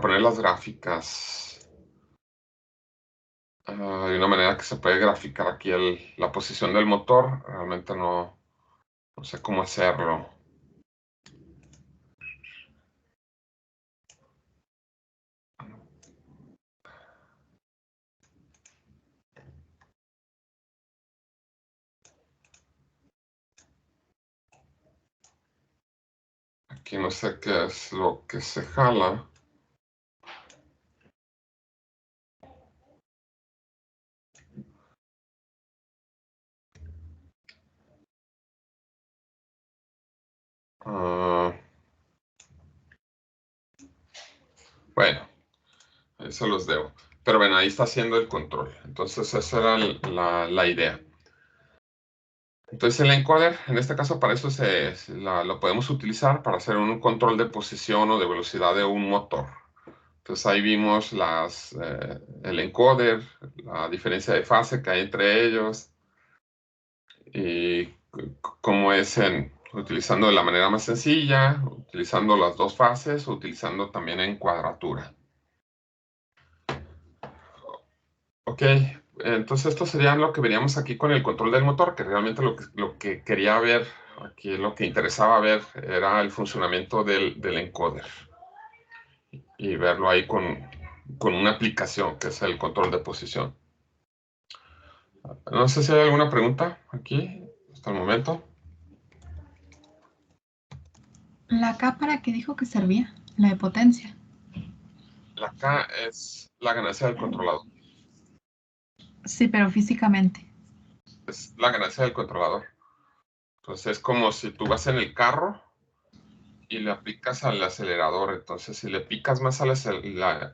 poner las gráficas de una manera que se puede graficar aquí la posición del motor. Realmente no sé cómo hacerlo. Aquí no sé qué es lo que se jala. Ah, bueno, ahí se los debo. Pero bueno, ahí está haciendo el control. Entonces esa era la idea. Entonces el encoder, en este caso para eso lo podemos utilizar para hacer un control de posición o de velocidad de un motor. Entonces ahí vimos el encoder, la diferencia de fase que hay entre ellos y cómo es utilizando de la manera más sencilla, utilizando las dos fases, utilizando también en cuadratura. Ok, entonces esto sería lo que veríamos aquí con el control del motor, que realmente lo que quería ver, aquí lo que interesaba ver era el funcionamiento del encoder y verlo ahí con una aplicación que es el control de posición. No sé si hay alguna pregunta aquí hasta el momento. ¿La K para qué dijo que servía? La de potencia. La K es la ganancia del controlador. Sí, pero físicamente. Es la ganancia del controlador. Entonces es como si tú vas en el carro y le aplicas al acelerador. Entonces, si le picas más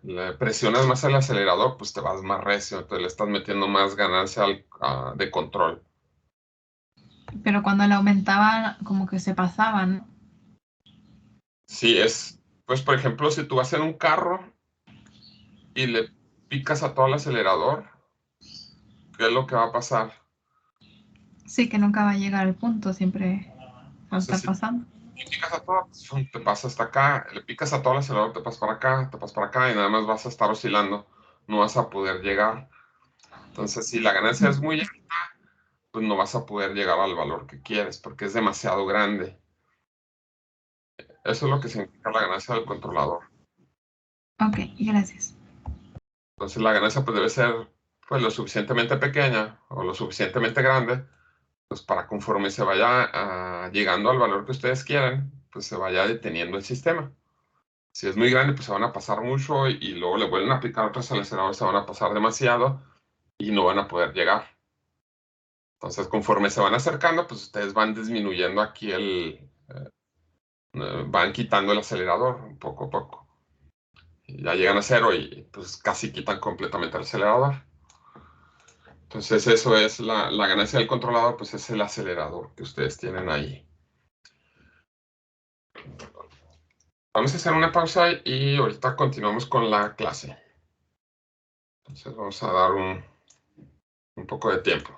le presionas más al acelerador, pues te vas más recio. Entonces le estás metiendo más ganancia de control. Pero cuando le aumentaban, como que se pasaban. Sí, pues por ejemplo, si tú vas en un carro y le picas a todo el acelerador, ¿qué es lo que va a pasar? Sí, que nunca va a llegar al punto, siempre va a Entonces, estar si pasando. le picas a todo, ¡fum!, te pasa hasta acá, le picas a todo el acelerador, te pasas para acá, te pasas para acá y nada más vas a estar oscilando, no vas a poder llegar. Entonces, si la ganancia es muy alta, pues no vas a poder llegar al valor que quieres porque es demasiado grande. Eso es lo que significa la ganancia del controlador. Ok, gracias. Entonces, la ganancia pues debe ser pues lo suficientemente pequeña o lo suficientemente grande, pues para conforme se vaya llegando al valor que ustedes quieren, pues se vaya deteniendo el sistema. Si es muy grande, pues se van a pasar mucho y luego le vuelven a aplicar otros aceleradores, se van a pasar demasiado y no van a poder llegar. Entonces, conforme se van acercando, pues ustedes van disminuyendo aquí van quitando el acelerador poco a poco. Y ya llegan a cero y pues casi quitan completamente el acelerador. Entonces, eso es la ganancia del controlador, pues es el acelerador que ustedes tienen ahí. Vamos a hacer una pausa y ahorita continuamos con la clase. Entonces, vamos a dar un poco de tiempo.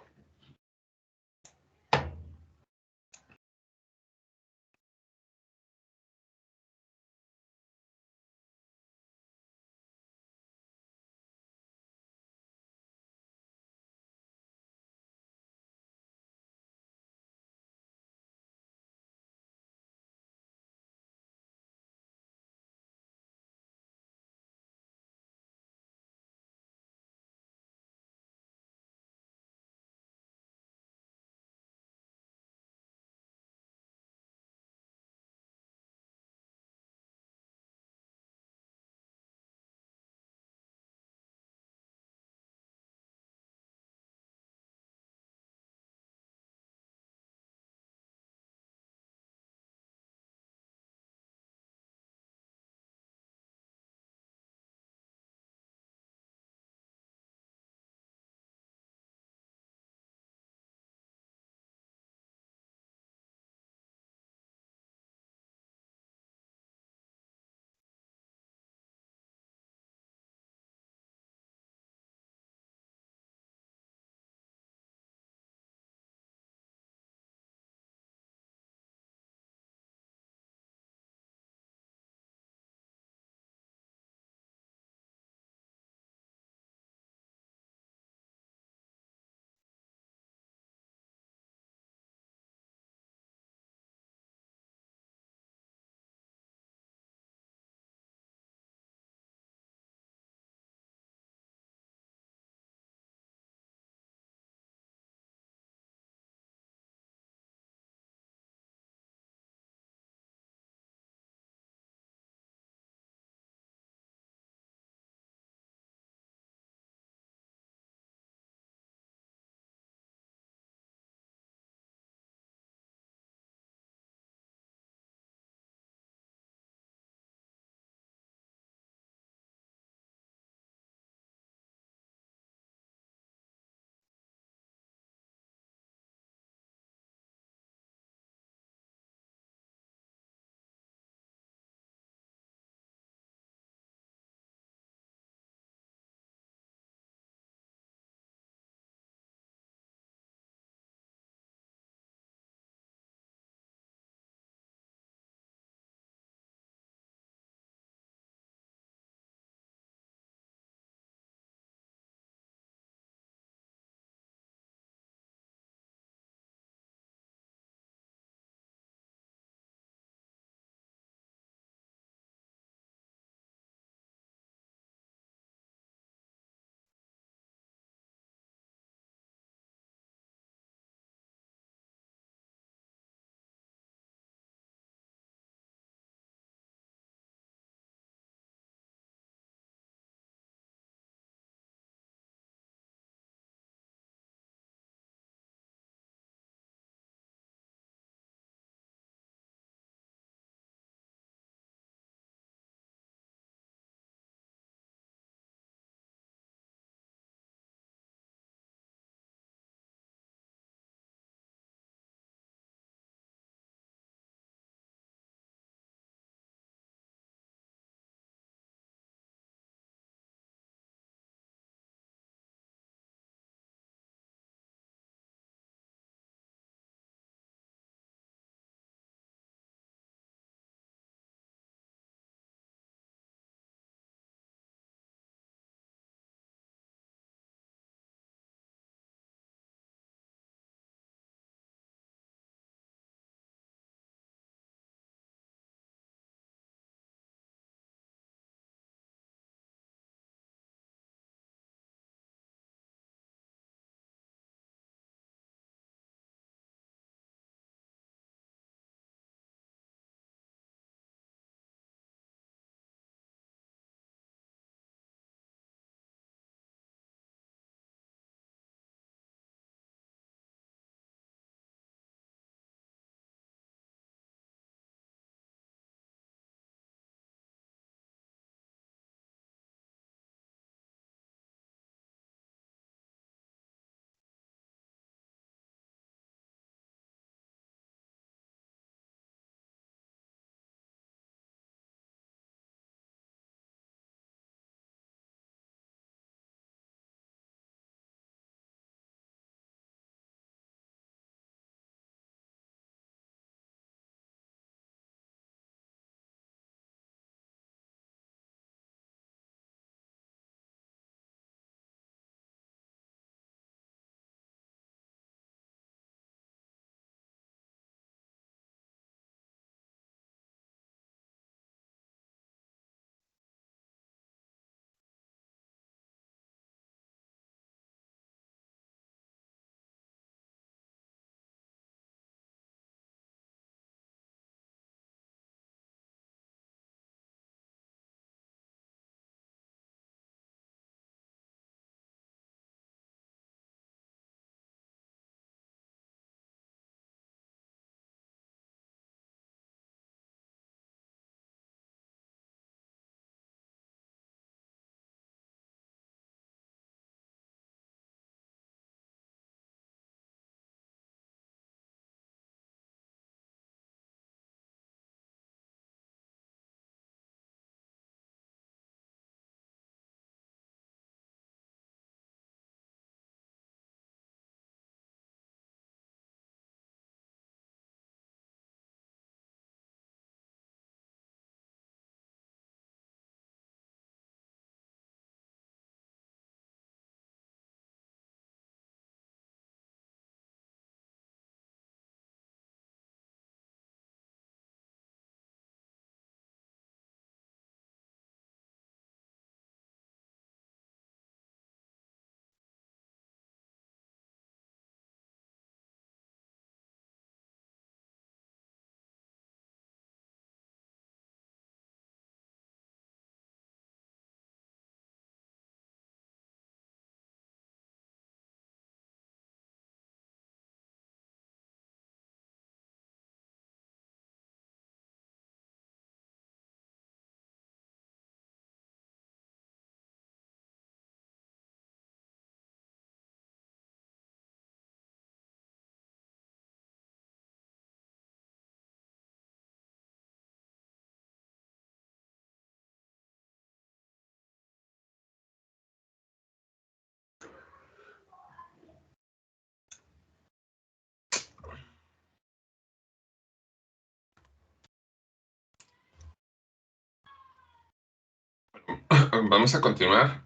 vamos a continuar.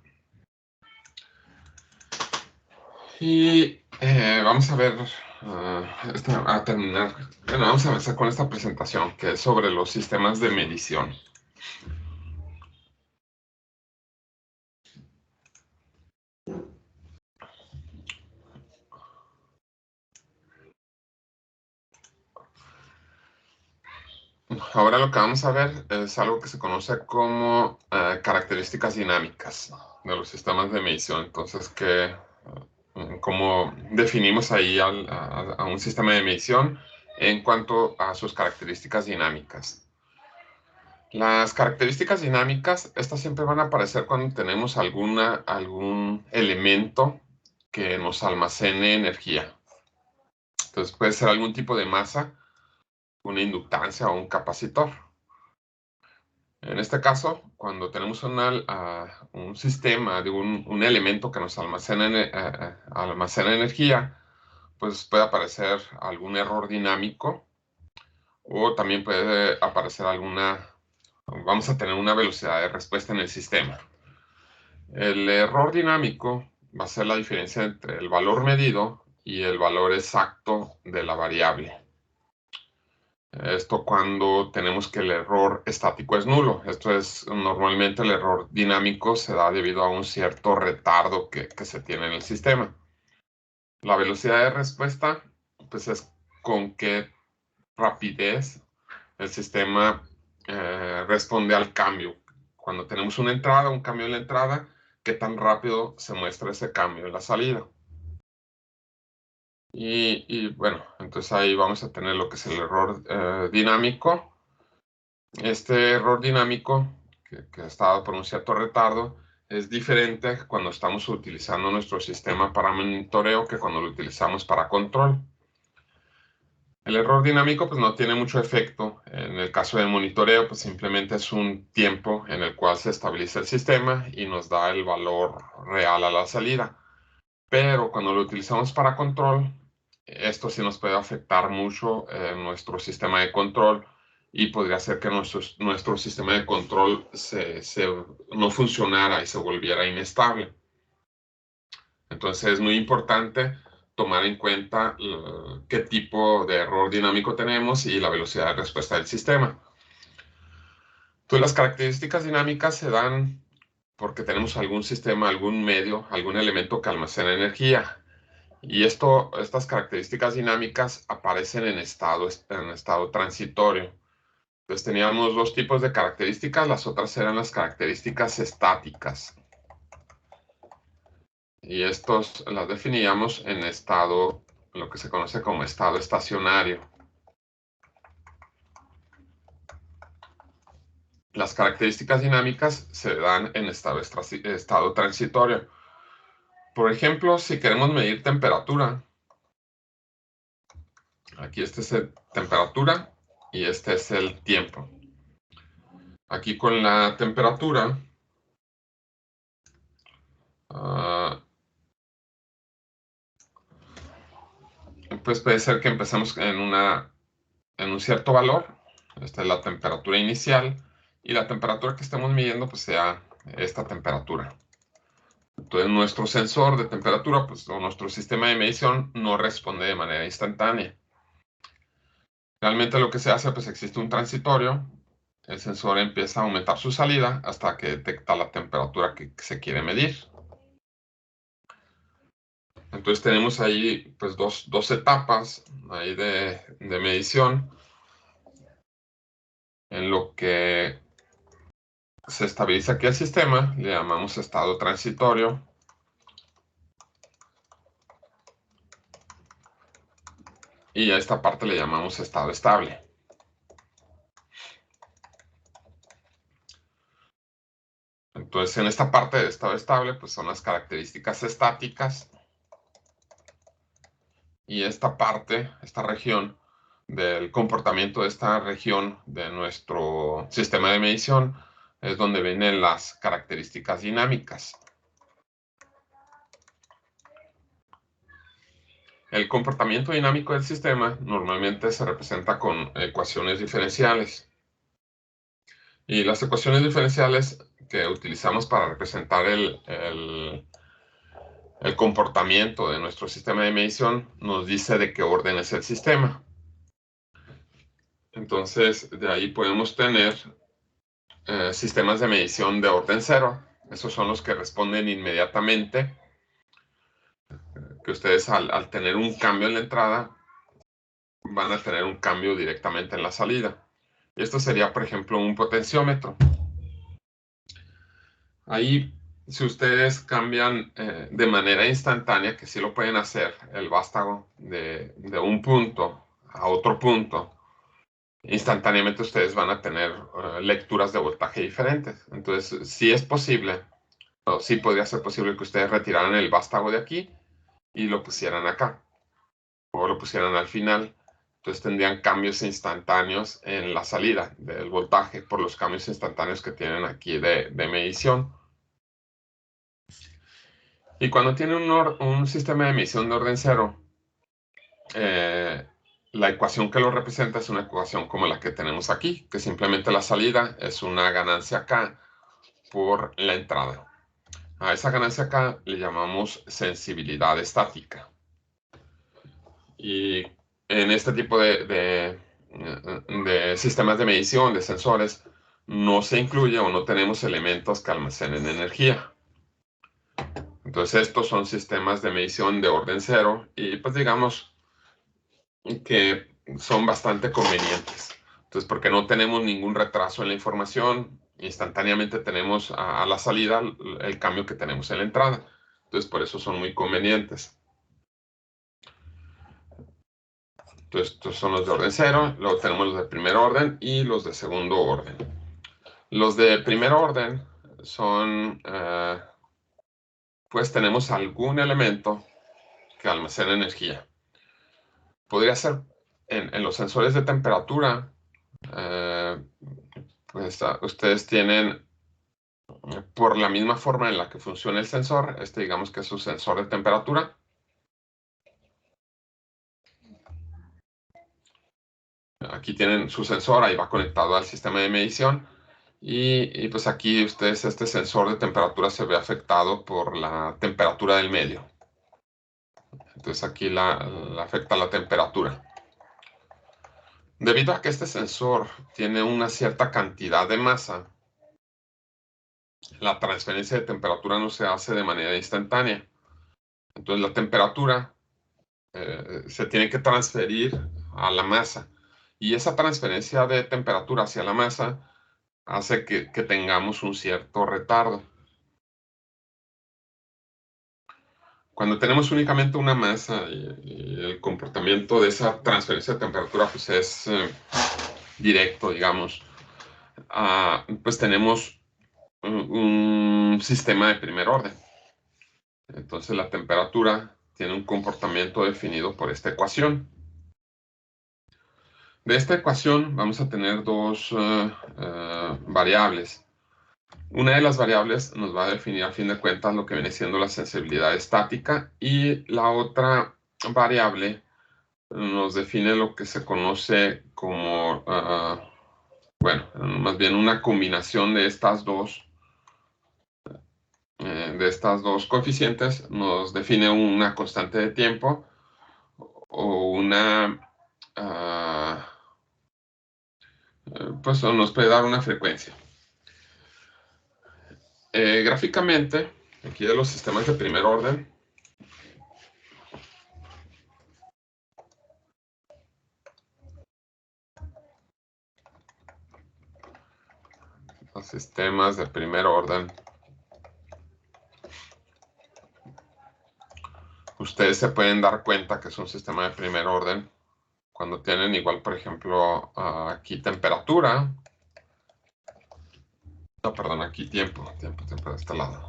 Y vamos a ver, a terminar. Bueno, vamos a empezar con esta presentación que es sobre los sistemas de medición. Ahora lo que vamos a ver es algo que se conoce como características dinámicas de los sistemas de medición. Entonces, cómo definimos ahí a un sistema de medición en cuanto a sus características dinámicas. Las características dinámicas, estas siempre van a aparecer cuando tenemos algún elemento que nos almacene energía. Entonces puede ser algún tipo de masa, una inductancia o un capacitor. En este caso, cuando tenemos un sistema de un elemento que nos almacena energía, pues puede aparecer algún error dinámico o también puede aparecer vamos a tener una velocidad de respuesta en el sistema. El error dinámico va a ser la diferencia entre el valor medido y el valor exacto de la variable. Esto cuando tenemos que el error estático es nulo. Esto es, normalmente el error dinámico se da debido a un cierto retardo que se tiene en el sistema. La velocidad de respuesta, pues es con qué rapidez el sistema responde al cambio. Cuando tenemos un cambio en la entrada, qué tan rápido se muestra ese cambio en la salida. Y bueno, entonces ahí vamos a tener lo que es el error dinámico. Este error dinámico, que está dado por un cierto retardo, es diferente cuando estamos utilizando nuestro sistema para monitoreo que cuando lo utilizamos para control. El error dinámico pues no tiene mucho efecto. En el caso del monitoreo pues simplemente es un tiempo en el cual se estabiliza el sistema y nos da el valor real a la salida. Pero cuando lo utilizamos para control, esto sí nos puede afectar mucho nuestro sistema de control y podría hacer que nuestro sistema de control no funcionara y se volviera inestable. Entonces es muy importante tomar en cuenta qué tipo de error dinámico tenemos y la velocidad de respuesta del sistema. Entonces las características dinámicas se dan porque tenemos algún sistema, algún medio, algún elemento que almacena energía. Y estas características dinámicas aparecen en estado transitorio. Entonces teníamos dos tipos de características, las otras eran las características estáticas. Y estos las definíamos en lo que se conoce como estado estacionario. Las características dinámicas se dan en estado transitorio. Por ejemplo, si queremos medir temperatura, aquí este es el temperatura y este es el tiempo. Aquí con la temperatura, pues puede ser que empecemos en un cierto valor. Esta es la temperatura inicial y la temperatura que estemos midiendo pues sea esta temperatura. Entonces nuestro sensor de temperatura pues, o nuestro sistema de medición no responde de manera instantánea. Realmente lo que se hace pues existe un transitorio. El sensor empieza a aumentar su salida hasta que detecta la temperatura que se quiere medir. Entonces tenemos ahí pues dos etapas ahí de medición en lo que se estabiliza aquí el sistema, le llamamos estado transitorio. Y a esta parte le llamamos estado estable. Entonces, en esta parte de estado estable, pues son las características estáticas. Y esta parte, esta región del comportamiento de esta región de nuestro sistema de medición, es donde vienen las características dinámicas. El comportamiento dinámico del sistema normalmente se representa con ecuaciones diferenciales. Y las ecuaciones diferenciales que utilizamos para representar el comportamiento de nuestro sistema de medición nos dice de qué orden es el sistema. Entonces, de ahí podemos tener sistemas de medición de orden cero. Esos son los que responden inmediatamente, que ustedes al tener un cambio en la entrada, van a tener un cambio directamente en la salida. Y esto sería, por ejemplo, un potenciómetro. Ahí, si ustedes cambian de manera instantánea, que sí lo pueden hacer, el vástago de un punto a otro punto, instantáneamente ustedes van a tener lecturas de voltaje diferentes. Entonces, sí es posible, o sí podría ser posible que ustedes retiraran el vástago de aquí y lo pusieran acá, o lo pusieran al final. Entonces tendrían cambios instantáneos en la salida del voltaje por los cambios instantáneos que tienen aquí de medición. Y cuando tienen un sistema de medición de orden cero, la ecuación que lo representa es una ecuación como la que tenemos aquí, que simplemente la salida es una ganancia K por la entrada. A esa ganancia K le llamamos sensibilidad estática. Y en este tipo de sistemas de medición, de sensores, no se incluye o no tenemos elementos que almacenen energía. Entonces estos son sistemas de medición de orden cero y pues digamos que son bastante convenientes. Entonces porque no tenemos ningún retraso en la información, instantáneamente tenemos a la salida el cambio que tenemos en la entrada. Entonces por eso son muy convenientes. Entonces estos son los de orden cero, luego tenemos los de primer orden y los de segundo orden. Los de primer orden son, pues tenemos algún elemento que almacena energía. Podría ser en los sensores de temperatura, pues ustedes tienen, por la misma forma en la que funciona el sensor, digamos que es su sensor de temperatura. Aquí tienen su sensor, ahí va conectado al sistema de medición. Y pues aquí ustedes, este sensor de temperatura se ve afectado por la temperatura del medio. Entonces aquí la afecta la temperatura. Debido a que este sensor tiene una cierta cantidad de masa, la transferencia de temperatura no se hace de manera instantánea. Entonces la temperatura se tiene que transferir a la masa. Y esa transferencia de temperatura hacia la masa hace que tengamos un cierto retardo. Cuando tenemos únicamente una masa y el comportamiento de esa transferencia de temperatura pues es directo, digamos, pues tenemos un sistema de primer orden. Entonces la temperatura tiene un comportamiento definido por esta ecuación. De esta ecuación vamos a tener dos variables. Una de las variables nos va a definir a fin de cuentas lo que viene siendo la sensibilidad estática y la otra variable nos define lo que se conoce como, bueno, más bien una combinación de estas dos coeficientes nos define una constante de tiempo o una, pues nos puede dar una frecuencia. Gráficamente, aquí de los sistemas de primer orden, los sistemas de primer orden, ustedes se pueden dar cuenta que es un sistema de primer orden cuando tienen igual, por ejemplo, aquí temperatura. No, perdón, aquí tiempo de este lado.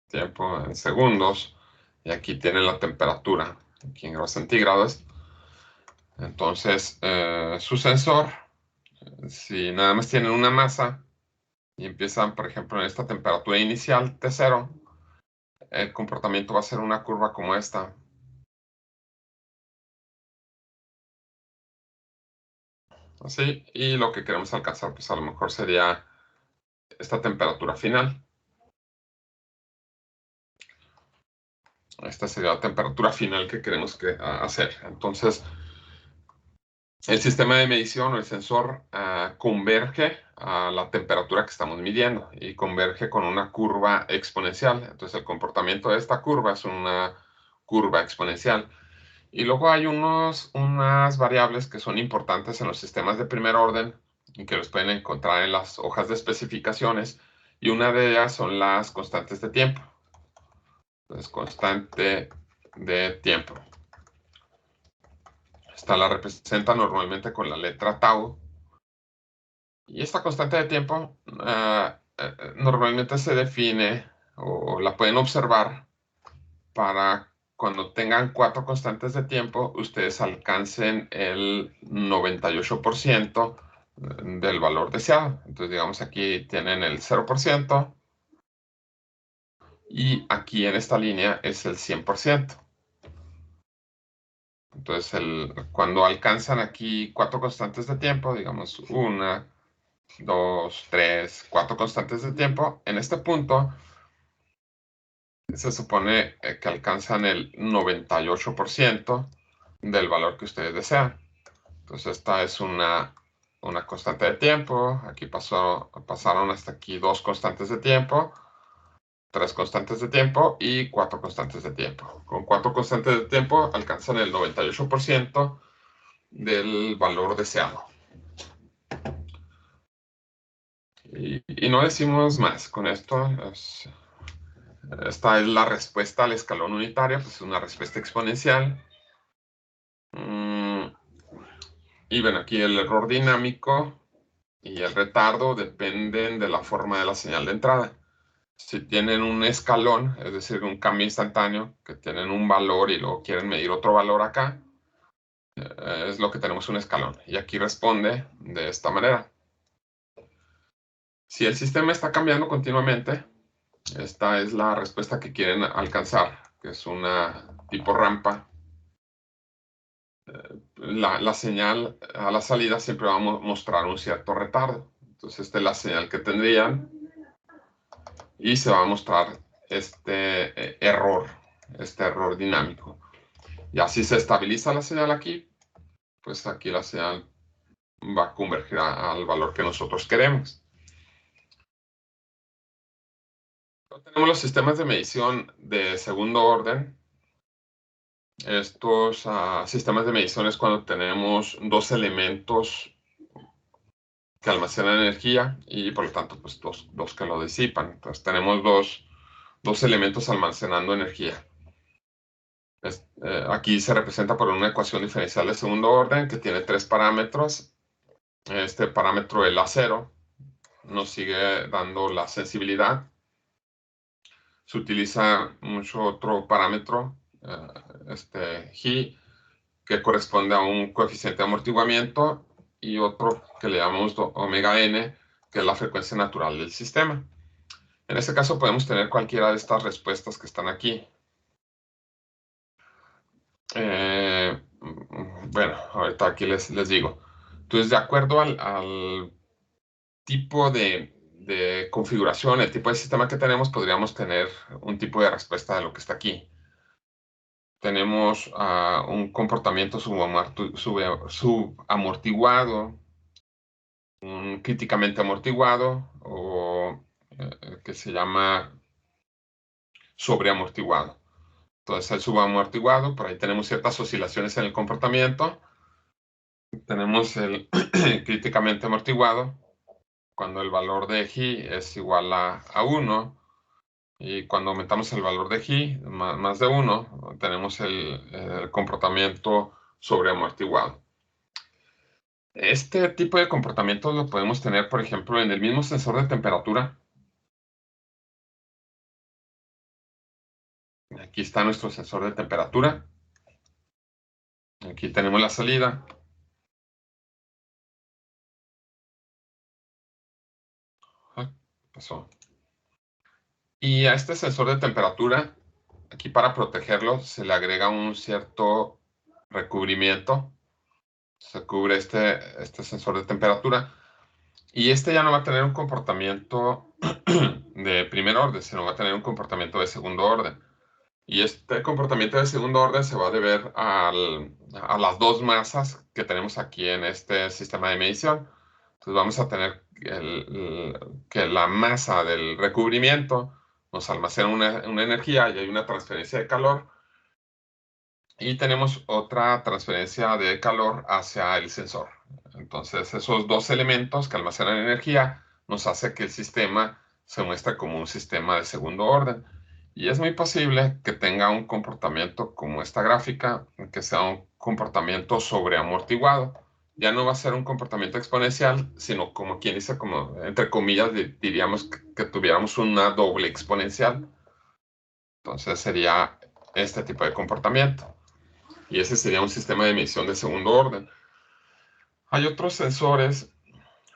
Tiempo en segundos. Y aquí tienen la temperatura, aquí en grados centígrados. Entonces, su sensor, si nada más tienen una masa y empiezan, por ejemplo, en esta temperatura inicial, T0, el comportamiento va a ser una curva como esta. así, y lo que queremos alcanzar, pues a lo mejor sería esta temperatura final. Esta sería la temperatura final que queremos hacer. Entonces, el sistema de medición o el sensor converge a la temperatura que estamos midiendo y converge con una curva exponencial. Entonces, el comportamiento de esta curva es una curva exponencial. Y luego hay unas variables que son importantes en los sistemas de primer orden y que los pueden encontrar en las hojas de especificaciones. Y una de ellas son las constantes de tiempo. Entonces, constante de tiempo. Esta la representa normalmente con la letra tau. Y esta constante de tiempo normalmente se define o la pueden observar para cuando tengan 4 constantes de tiempo, ustedes alcancen el 98% del valor deseado. Entonces, digamos, aquí tienen el 0% y aquí en esta línea es el 100%. Entonces, cuando alcanzan aquí 4 constantes de tiempo, digamos 1, 2, 3, 4 constantes de tiempo, en este punto se supone que alcanzan el 98% del valor que ustedes desean. Entonces esta es una constante de tiempo. Aquí pasaron hasta aquí 2 constantes de tiempo, 3 constantes de tiempo y 4 constantes de tiempo. Con 4 constantes de tiempo alcanzan el 98% del valor deseado. Y no decimos más. Con esto, esta es la respuesta al escalón unitario, pues es una respuesta exponencial. Y ven, aquí el error dinámico y el retardo dependen de la forma de la señal de entrada. Si tienen un escalón, es decir, un cambio instantáneo, que tienen un valor y luego quieren medir otro valor acá, es lo que tenemos un escalón. Y aquí responde de esta manera. Si el sistema está cambiando continuamente, esta es la respuesta que quieren alcanzar, que es una tipo rampa. La señal a la salida siempre va a mostrar un cierto retardo. Entonces, esta es la señal que tendrían y se va a mostrar este error dinámico. Y así se estabiliza la señal aquí, pues aquí la señal va a converger al valor que nosotros queremos. Tenemos los sistemas de medición de segundo orden. Estos sistemas de medición es cuando tenemos 2 elementos que almacenan energía y por lo tanto pues dos que lo disipan. Entonces tenemos dos elementos almacenando energía. Aquí se representa por una ecuación diferencial de segundo orden que tiene 3 parámetros. Este parámetro, el A0, nos sigue dando la sensibilidad. Se utiliza mucho otro parámetro, G, que corresponde a un coeficiente de amortiguamiento, y otro que le llamamos omega n, que es la frecuencia natural del sistema. En este caso podemos tener cualquiera de estas respuestas que están aquí. Bueno, ahorita aquí les digo. Entonces, de acuerdo al tipo de configuración, el tipo de sistema que tenemos, podríamos tener un tipo de respuesta de lo que está aquí. Tenemos un comportamiento subamortiguado, un críticamente amortiguado o que se llama sobreamortiguado. Entonces, el subamortiguado, por ahí tenemos ciertas oscilaciones en el comportamiento. Tenemos el críticamente amortiguado, cuando el valor de G es igual a 1, y cuando aumentamos el valor de G más de 1, tenemos el comportamiento sobreamortiguado. Este tipo de comportamiento lo podemos tener, por ejemplo, en el mismo sensor de temperatura. Aquí está nuestro sensor de temperatura. Aquí tenemos la salida. Pasó. Y a este sensor de temperatura, aquí para protegerlo, se le agrega un cierto recubrimiento Se cubre este sensor de temperatura. Y este ya no va a tener un comportamiento de primer orden, sino va a tener un comportamiento de segundo orden. Y este comportamiento de segundo orden se va a deber a las dos masas que tenemos aquí en este sistema de medición. Entonces vamos a tener que la masa del recubrimiento nos almacena una energía y hay una transferencia de calor. Y tenemos otra transferencia de calor hacia el sensor. Entonces esos dos elementos que almacenan energía nos hace que el sistema se muestre como un sistema de segundo orden. Y es muy posible que tenga un comportamiento como esta gráfica, que sea un comportamiento sobreamortiguado. Ya no va a ser un comportamiento exponencial, sino como quien dice, como entre comillas, diríamos que tuviéramos una doble exponencial. Entonces sería este tipo de comportamiento. Y ese sería un sistema de medición de segundo orden. Hay otros sensores,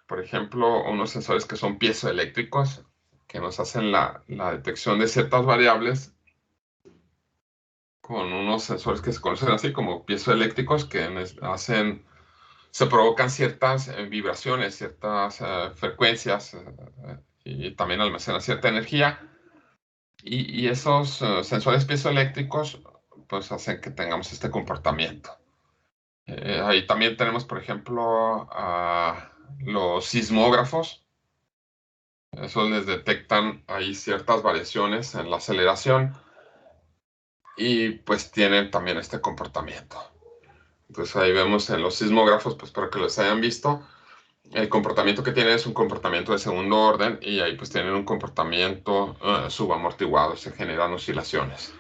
por ejemplo, unos sensores que son piezoeléctricos, que nos hacen la detección de ciertas variables con unos sensores que se conocen así como piezoeléctricos, que se provocan ciertas vibraciones, ciertas frecuencias, y también almacenan cierta energía. Y esos sensores piezoeléctricos pues hacen que tengamos este comportamiento. Ahí también tenemos, por ejemplo, los sismógrafos. Esos les detectan ahí ciertas variaciones en la aceleración y pues tienen también este comportamiento. Entonces ahí vemos en los sismógrafos, pues para que los hayan visto, el comportamiento que tienen es un comportamiento de segundo orden y ahí pues tienen un comportamiento subamortiguado, se generan oscilaciones.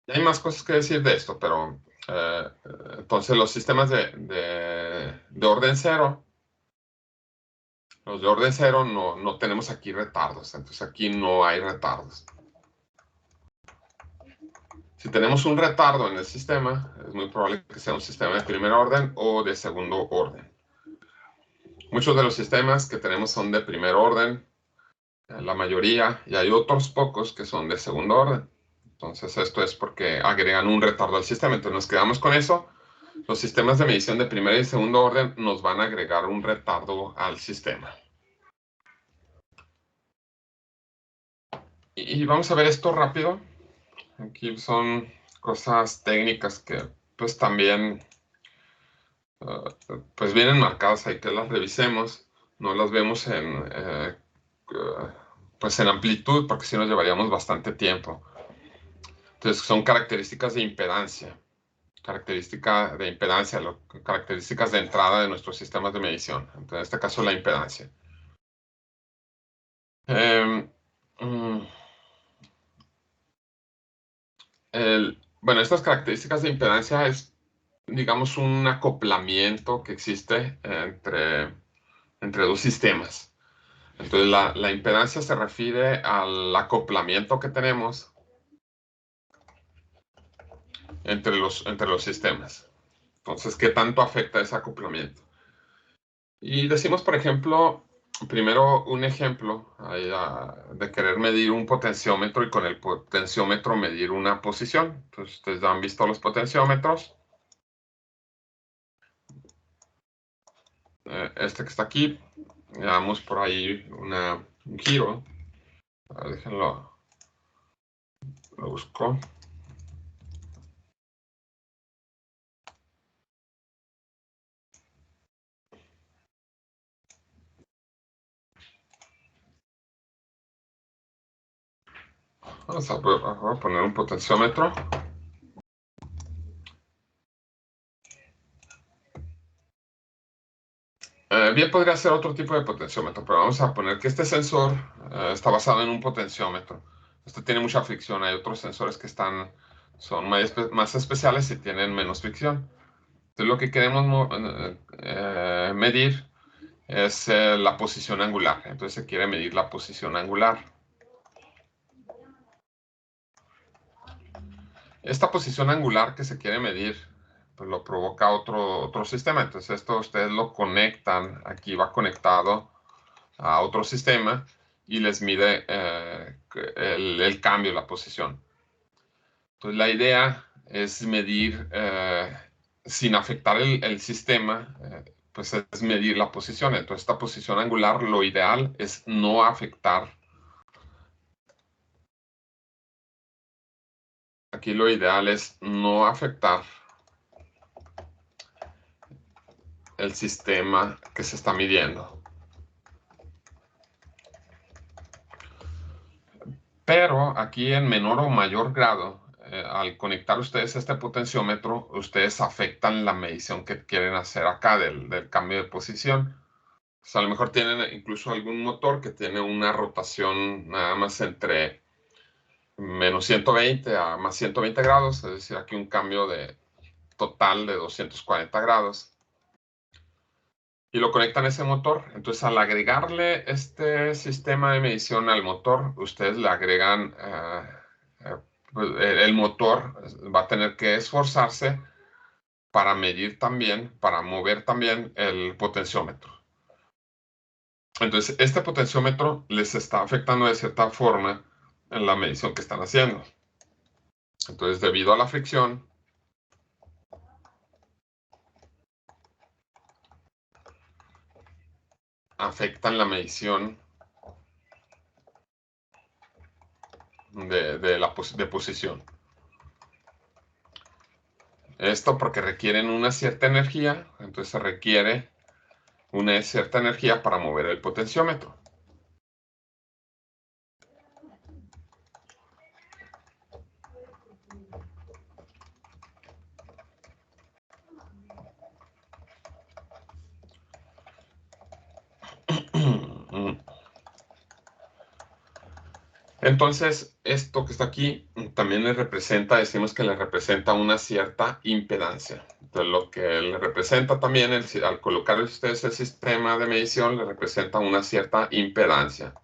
Y hay más cosas que decir de esto, pero entonces los sistemas de orden cero, los de orden cero no tenemos aquí retardos, entonces aquí no hay retardos. Si tenemos un retardo en el sistema, es muy probable que sea un sistema de primer orden o de segundo orden. Muchos de los sistemas que tenemos son de primer orden, la mayoría, y hay otros pocos que son de segundo orden. Entonces esto es porque agregan un retardo al sistema, entonces nos quedamos con eso. Los sistemas de medición de primer y segundo orden nos van a agregar un retardo al sistema. Y vamos a ver esto rápido. Aquí son cosas técnicas que pues también pues vienen marcadas ahí que las revisemos. No las vemos pues en amplitud porque si nos llevaríamos bastante tiempo. Entonces son características de impedancia. Características de entrada de nuestros sistemas de medición. Entonces, en este caso la impedancia. Bueno, estas características de impedancia es, digamos, un acoplamiento que existe entre dos sistemas. Entonces, la impedancia se refiere al acoplamiento que tenemos entre los sistemas. Entonces, ¿qué tanto afecta ese acoplamiento? Y decimos, por ejemplo, primero un ejemplo de querer medir un potenciómetro y con el potenciómetro medir una posición. Entonces, ustedes ya han visto los potenciómetros. Este que está aquí, le damos por ahí un giro. Déjenlo, lo busco. Vamos a poner un potenciómetro. Bien, podría ser otro tipo de potenciómetro, pero vamos a poner que este sensor está basado en un potenciómetro. Este tiene mucha fricción. Hay otros sensores que son más especiales y tienen menos fricción. Entonces, lo que queremos medir es la posición angular. Entonces, se quiere medir la posición angular. Esta posición angular que se quiere medir, pues lo provoca otro sistema. Entonces esto ustedes lo conectan, aquí va conectado a otro sistema y les mide el cambio, la posición. Entonces la idea es medir sin afectar el sistema, pues es medir la posición. Entonces, esta posición angular, lo ideal es no afectar. Aquí lo ideal es no afectar el sistema que se está midiendo. Pero aquí en menor o mayor grado, al conectar ustedes este potenciómetro, ustedes afectan la medición que quieren hacer acá del cambio de posición. O sea, a lo mejor tienen incluso algún motor que tiene una rotación nada más entre menos 120 a más 120 grados, es decir, aquí un cambio total de 240 grados. Y lo conectan a ese motor. Entonces, al agregarle este sistema de medición al motor, ustedes le agregan, pues, el motor va a tener que esforzarse para medir también, para mover también el potenciómetro. Entonces, este potenciómetro les está afectando de cierta forma en la medición que están haciendo. Entonces, debido a la fricción, afectan la medición de posición. Esto porque requieren una cierta energía, entonces se requiere una cierta energía para mover el potenciómetro. Entonces, esto que está aquí también le representa, decimos que le representa una cierta impedancia. Entonces, lo que le representa también, al colocar ustedes el sistema de medición, le representa una cierta impedancia.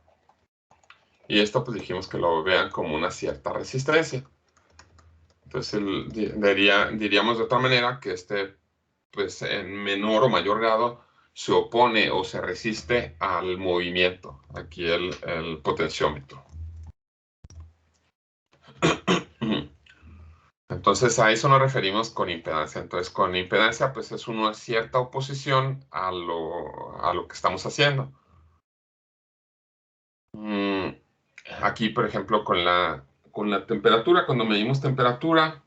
Y esto, pues dijimos que lo vean como una cierta resistencia. Entonces, diríamos de otra manera que pues en menor o mayor grado, se opone o se resiste al movimiento, aquí el potenciómetro. Entonces a eso nos referimos con impedancia. Entonces con impedancia pues es una cierta oposición a lo que estamos haciendo. Aquí por ejemplo con la temperatura, cuando medimos temperatura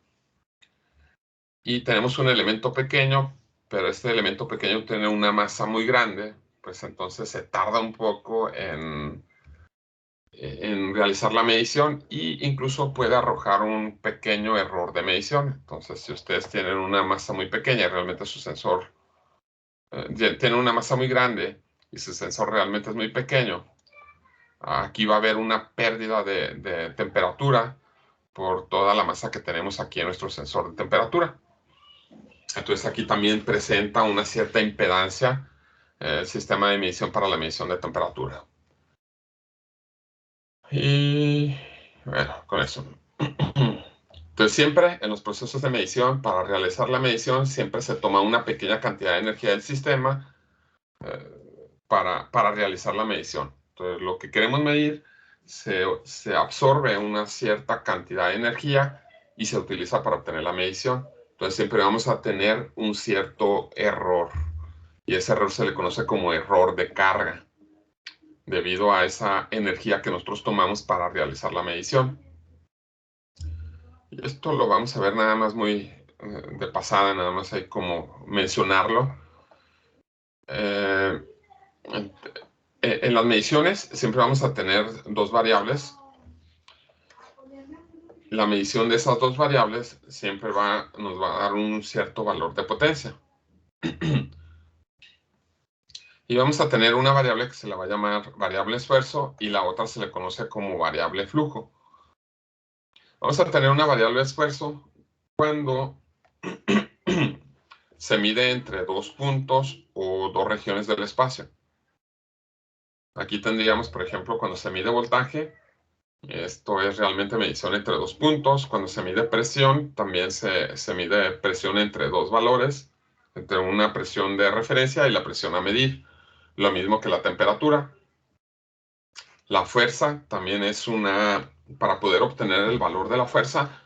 y tenemos un elemento pequeño, pero este elemento pequeño tiene una masa muy grande, pues entonces se tarda un poco en realizar la medición e incluso puede arrojar un pequeño error de medición. Entonces, si ustedes tienen una masa muy pequeña y realmente su sensor tiene una masa muy grande y su sensor realmente es muy pequeño, aquí va a haber una pérdida de temperatura por toda la masa que tenemos aquí en nuestro sensor de temperatura. Entonces, aquí también presenta una cierta impedancia el sistema de medición para la medición de temperatura. Y bueno, con eso. Entonces siempre en los procesos de medición, para realizar la medición, siempre se toma una pequeña cantidad de energía del sistema para realizar la medición. Entonces lo que queremos medir se absorbe una cierta cantidad de energía y se utiliza para obtener la medición. Entonces siempre vamos a tener un cierto error y ese error se le conoce como error de carga, debido a esa energía que nosotros tomamos para realizar la medición. Y esto lo vamos a ver nada más muy de pasada, nada más hay como mencionarlo. En las mediciones siempre vamos a tener dos variables. La medición de esas dos variables siempre nos va a dar un cierto valor de potencia. Y vamos a tener una variable que se la va a llamar variable esfuerzo y la otra se le conoce como variable flujo. Vamos a tener una variable esfuerzo cuando se mide entre dos puntos o dos regiones del espacio. Aquí tendríamos, por ejemplo, cuando se mide voltaje, esto es realmente medición entre dos puntos. Cuando se mide presión, también se mide presión entre dos valores, entre una presión de referencia y la presión a medir. Lo mismo que la temperatura. La fuerza también es para poder obtener el valor de la fuerza,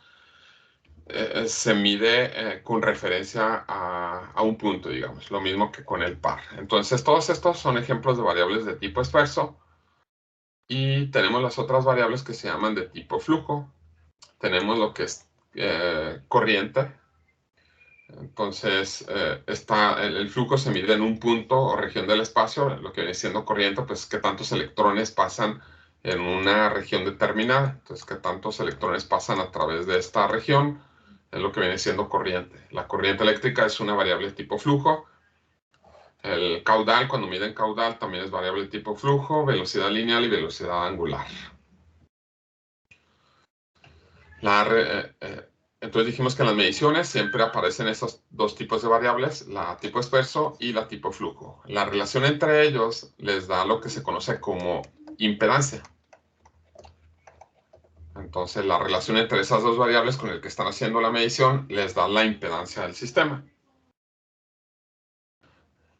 se mide con referencia a un punto, digamos, lo mismo que con el par. Entonces, todos estos son ejemplos de variables de tipo esfuerzo. Y tenemos las otras variables que se llaman de tipo flujo. Tenemos lo que es corriente. Entonces, el flujo se mide en un punto o región del espacio, lo que viene siendo corriente, pues qué tantos electrones pasan en una región determinada. Entonces, qué tantos electrones pasan a través de esta región es lo que viene siendo corriente. La corriente eléctrica es una variable de tipo flujo. El caudal, cuando miden caudal, también es variable de tipo flujo, velocidad lineal y velocidad angular. Entonces dijimos que en las mediciones siempre aparecen esos dos tipos de variables, la tipo esfuerzo y la tipo flujo. La relación entre ellos les da lo que se conoce como impedancia. Entonces la relación entre esas dos variables con el que están haciendo la medición les da la impedancia del sistema.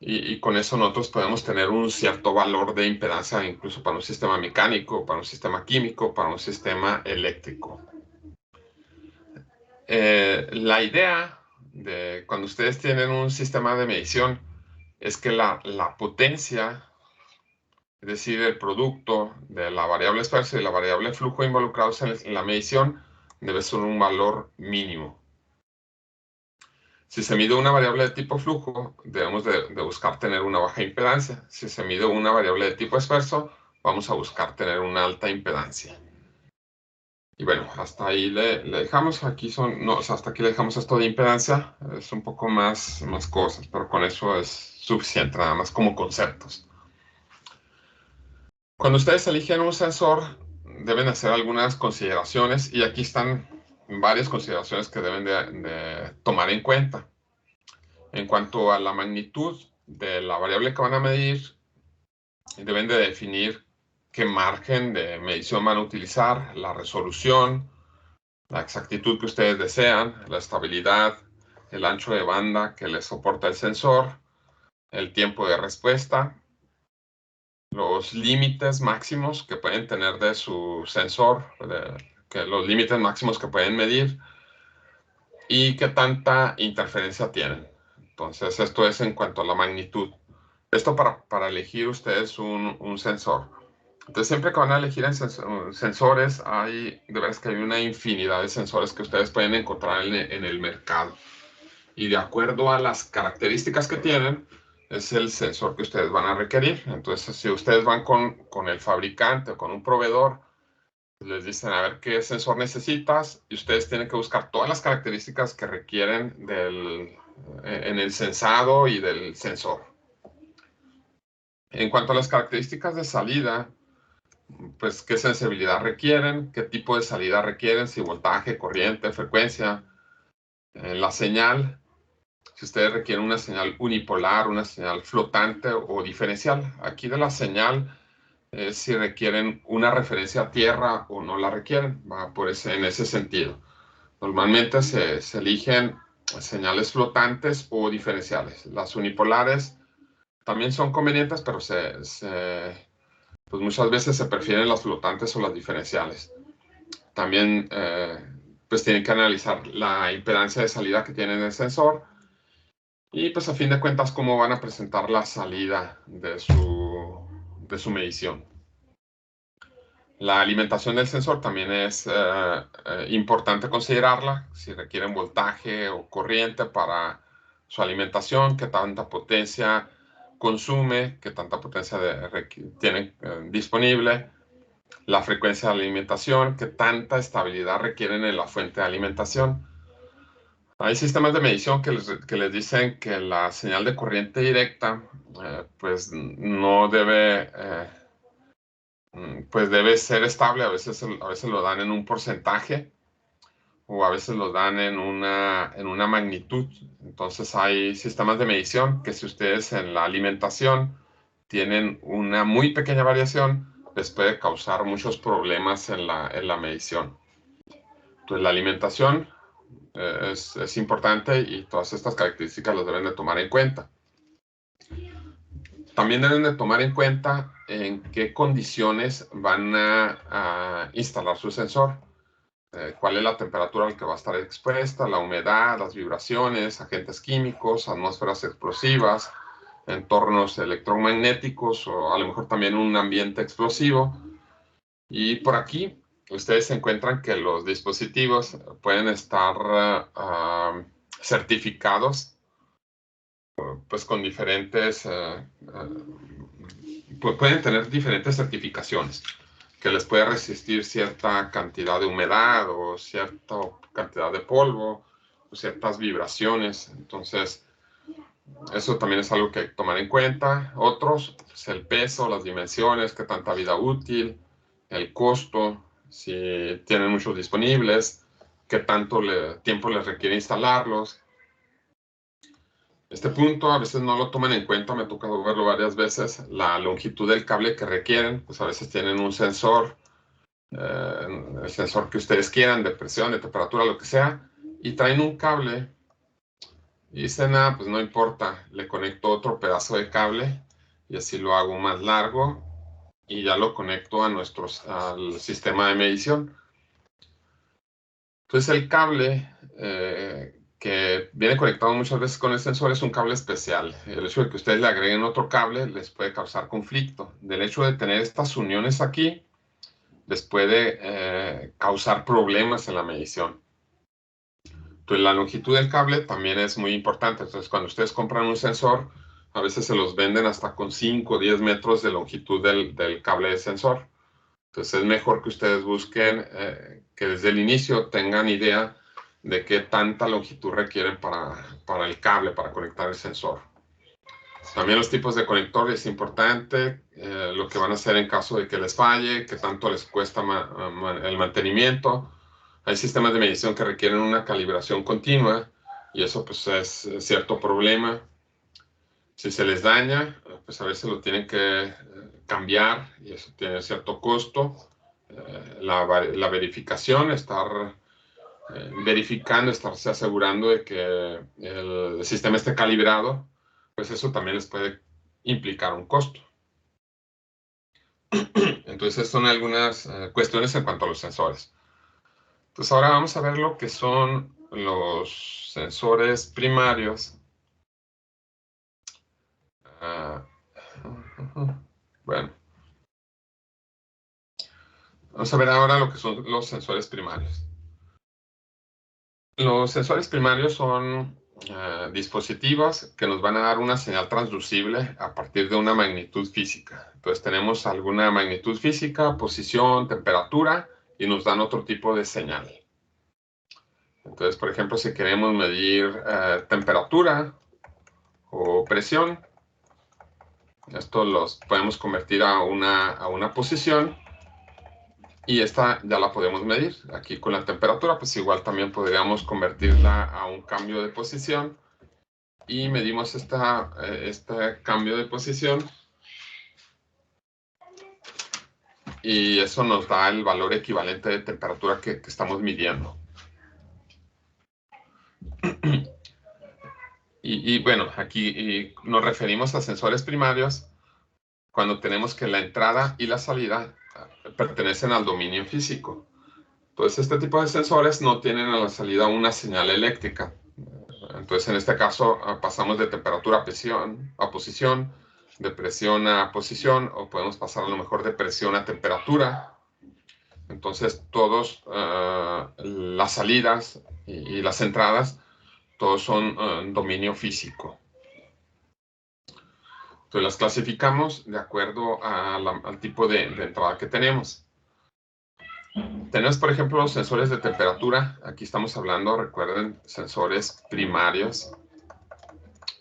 Y con eso nosotros podemos tener un cierto valor de impedancia incluso para un sistema mecánico, para un sistema químico, para un sistema eléctrico. La idea de cuando ustedes tienen un sistema de medición es que la potencia, es decir, el producto de la variable esfuerzo y la variable flujo involucrados en la medición debe ser un valor mínimo. Si se mide una variable de tipo flujo, debemos de buscar tener una baja impedancia. Si se mide una variable de tipo esfuerzo, vamos a buscar tener una alta impedancia. Y bueno, hasta ahí le dejamos. Aquí no, o sea, hasta aquí le dejamos esto de impedancia. Es un poco más cosas, pero con eso es suficiente, nada más como conceptos. Cuando ustedes eligen un sensor, deben hacer algunas consideraciones y aquí están varias consideraciones que deben de tomar en cuenta. En cuanto a la magnitud de la variable que van a medir, deben de definir qué margen de medición van a utilizar, la resolución, la exactitud que ustedes desean, la estabilidad, el ancho de banda que les soporta el sensor, el tiempo de respuesta, los límites máximos que pueden tener de su sensor, los límites máximos que pueden medir y qué tanta interferencia tienen. Entonces, esto es en cuanto a la magnitud. Esto para elegir ustedes un sensor. Entonces, siempre que van a elegir sensores, de veras que hay una infinidad de sensores que ustedes pueden encontrar en el mercado. Y de acuerdo a las características que tienen, es el sensor que ustedes van a requerir. Entonces, si ustedes van con el fabricante o con un proveedor, les dicen a ver qué sensor necesitas y ustedes tienen que buscar todas las características que requieren en el sensado y del sensor. En cuanto a las características de salida, pues qué sensibilidad requieren, qué tipo de salida requieren, si voltaje, corriente, frecuencia, la señal, si ustedes requieren una señal unipolar, una señal flotante o diferencial. Aquí de la señal es si requieren una referencia a tierra o no la requieren, va en ese sentido. Normalmente se eligen señales flotantes o diferenciales. Las unipolares también son convenientes, pero pues muchas veces se prefieren las flotantes o las diferenciales. También pues tienen que analizar la impedancia de salida que tiene el sensor y pues a fin de cuentas cómo van a presentar la salida de su medición. La alimentación del sensor también es importante considerarla, si requieren voltaje o corriente para su alimentación, qué tanta potencia consume, qué tanta potencia tienen disponible, la frecuencia de alimentación, qué tanta estabilidad requieren en la fuente de alimentación. Hay sistemas de medición que les dicen que la señal de corriente directa pues no debe... pues debe ser estable, a veces lo dan en un porcentaje o a veces lo dan en una magnitud. Entonces hay sistemas de medición que si ustedes en la alimentación tienen una muy pequeña variación, les puede causar muchos problemas en la medición. Entonces la alimentación es importante y todas estas características las deben de tomar en cuenta. También deben de tomar en cuenta en qué condiciones van a instalar su sensor. cuál es la temperatura a la que va a estar expuesta, la humedad, las vibraciones, agentes químicos, atmósferas explosivas, entornos electromagnéticos o a lo mejor también un ambiente explosivo. Y por aquí ustedes encuentran que los dispositivos pueden estar certificados pues con diferentes, pueden tener diferentes certificaciones que les puede resistir cierta cantidad de humedad o cierta cantidad de polvo o ciertas vibraciones. Entonces, eso también es algo que hay que tomar en cuenta. Otros, pues el peso, las dimensiones, qué tanta vida útil, el costo, si tienen muchos disponibles, qué tanto tiempo les requiere instalarlos. Este punto a veces no lo toman en cuenta, me ha tocado verlo varias veces, la longitud del cable que requieren, pues a veces tienen un sensor, el sensor que ustedes quieran, de presión, de temperatura, lo que sea, y traen un cable y dicen, ah, pues no importa, le conecto otro pedazo de cable y así lo hago más largo y ya lo conecto al sistema de medición. Entonces el cable que viene conectado muchas veces con el sensor es un cable especial. El hecho de que ustedes le agreguen otro cable les puede causar conflicto. Del hecho de tener estas uniones aquí, les puede causar problemas en la medición. Entonces la longitud del cable también es muy importante. Entonces cuando ustedes compran un sensor, a veces se los venden hasta con 5 o 10 metros de longitud del cable de sensor. Entonces es mejor que ustedes busquen, que desde el inicio tengan idea de qué tanta longitud requieren para el cable, para conectar el sensor. También los tipos de conector es importante, lo que van a hacer en caso de que les falle, qué tanto les cuesta el mantenimiento. Hay sistemas de medición que requieren una calibración continua y eso pues es cierto problema. Si se les daña, pues a veces lo tienen que cambiar y eso tiene cierto costo. La verificación, estar verificando, estarse asegurando de que el sistema esté calibrado, pues eso también les puede implicar un costo. Entonces, son algunas cuestiones en cuanto a los sensores. Entonces, ahora vamos a ver lo que son los sensores primarios. Bueno, vamos a ver ahora lo que son los sensores primarios. Los sensores primarios son dispositivos que nos van a dar una señal transducible a partir de una magnitud física. Entonces tenemos alguna magnitud física, posición, temperatura y nos dan otro tipo de señal. Entonces, por ejemplo, si queremos medir temperatura o presión, esto los podemos convertir a una posición. Y esta ya la podemos medir. Aquí con la temperatura, pues igual también podríamos convertirla a un cambio de posición. Y medimos este cambio de posición. Y eso nos da el valor equivalente de temperatura que estamos midiendo. Y bueno, aquí nos referimos a sensores primarios cuando tenemos que la entrada y la salida pertenecen al dominio físico. Entonces, este tipo de sensores no tienen a la salida una señal eléctrica. Entonces, en este caso, pasamos de temperatura a posición, de presión a posición, o podemos pasar a lo mejor de presión a temperatura. Entonces, todas las salidas y las entradas, todos son dominio físico. Entonces, las clasificamos de acuerdo al tipo de entrada que tenemos. Tenemos, por ejemplo, los sensores de temperatura. Aquí estamos hablando, recuerden, sensores primarios.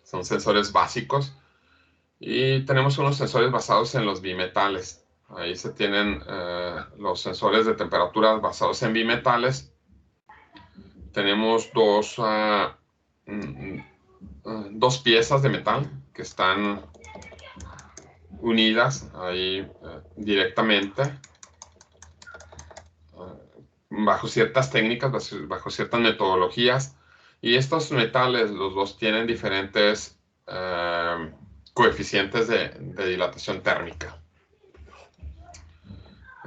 Son sensores básicos. Y tenemos unos sensores basados en los bimetales. Ahí se tienen los sensores de temperatura basados en bimetales. Tenemos dos piezas de metal que están unidas ahí directamente bajo ciertas técnicas, bajo ciertas metodologías. Y estos metales, los dos tienen diferentes coeficientes de dilatación térmica.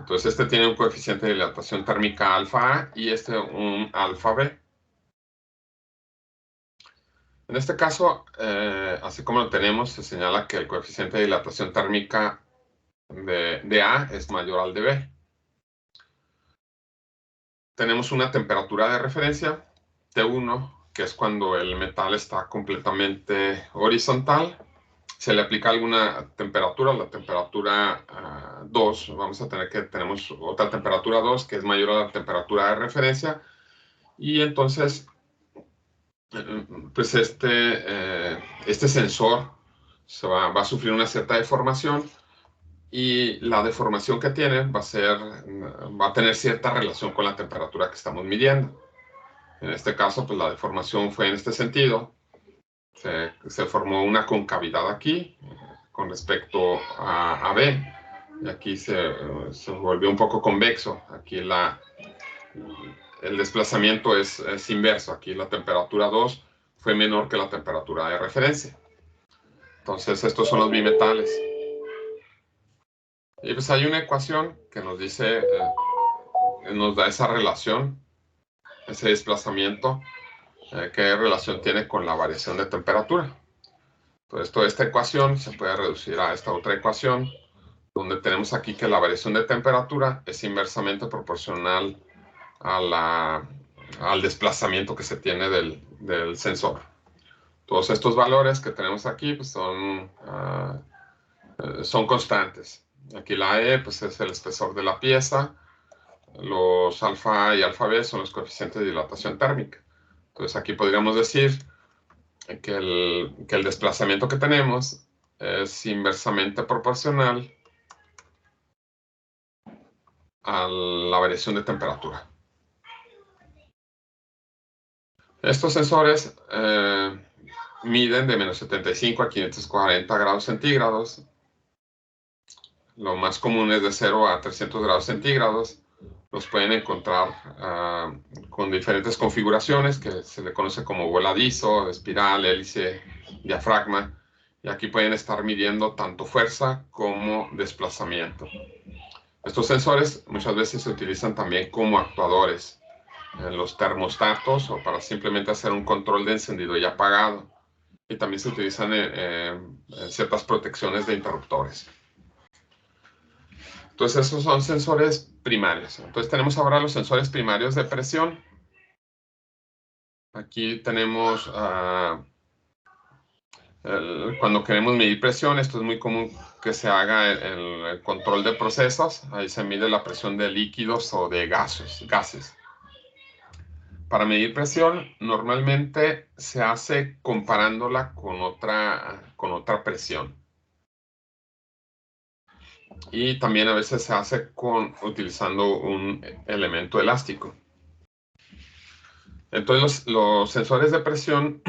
Entonces este tiene un coeficiente de dilatación térmica alfa A y este un alfa B. En este caso, así como lo tenemos, se señala que el coeficiente de dilatación térmica de A es mayor al de B. Tenemos una temperatura de referencia, T1, que es cuando el metal está completamente horizontal. Se le aplica alguna temperatura, la temperatura 2, vamos a tener que, tenemos otra temperatura 2 que es mayor a la temperatura de referencia, y entonces, pues este sensor va a sufrir una cierta deformación, y la deformación que tiene va a tener cierta relación con la temperatura que estamos midiendo. En este caso, pues la deformación fue en este sentido. Se formó una concavidad aquí con respecto a B, y aquí se volvió un poco convexo. Aquí el desplazamiento es inverso. Aquí la temperatura 2 fue menor que la temperatura de referencia. Entonces, estos son los bimetales. Y pues hay una ecuación que nos dice, nos da esa relación, ese desplazamiento, qué relación tiene con la variación de temperatura. Entonces, toda esta ecuación se puede reducir a esta otra ecuación, donde tenemos aquí que la variación de temperatura es inversamente proporcional al desplazamiento que se tiene del sensor. Todos estos valores que tenemos aquí pues son constantes. Aquí la E pues, es el espesor de la pieza, los alfa A y alfa B son los coeficientes de dilatación térmica. Entonces aquí podríamos decir que el desplazamiento que tenemos es inversamente proporcional a la variación de temperatura. Estos sensores miden de menos 75 a 540 grados centígrados. Lo más común es de 0 a 300 grados centígrados. Los pueden encontrar con diferentes configuraciones que se le conoce como voladizo, espiral, hélice, diafragma. Y aquí pueden estar midiendo tanto fuerza como desplazamiento. Estos sensores muchas veces se utilizan también como actuadores en los termostatos o para simplemente hacer un control de encendido y apagado. Y también se utilizan en ciertas protecciones de interruptores. Entonces, esos son sensores primarios. Entonces, tenemos ahora los sensores primarios de presión. Aquí tenemos, cuando queremos medir presión, esto es muy común que se haga el control de procesos. Ahí se mide la presión de líquidos o de gases. Para medir presión, normalmente se hace comparándola con otra presión. Y también a veces se hace utilizando un elemento elástico. Entonces los sensores de presión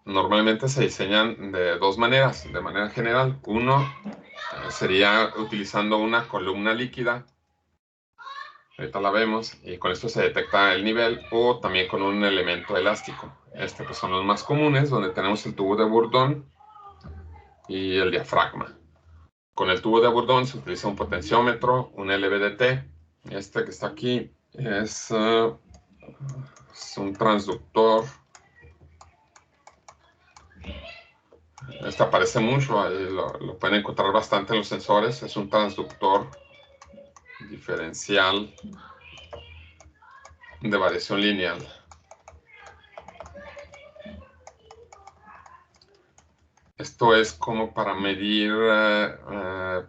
normalmente se diseñan de dos maneras, de manera general. Uno sería utilizando una columna líquida, ahorita la vemos, y con esto se detecta el nivel, o también con un elemento elástico. Pues son los más comunes, donde tenemos el tubo de Bourdon y el diafragma. Con el tubo de Bourdon se utiliza un potenciómetro, un LVDT. Este que está aquí es un transductor. Este aparece mucho, ahí lo pueden encontrar bastante en los sensores. Es un transductor diferencial de variación lineal. Esto es como para medir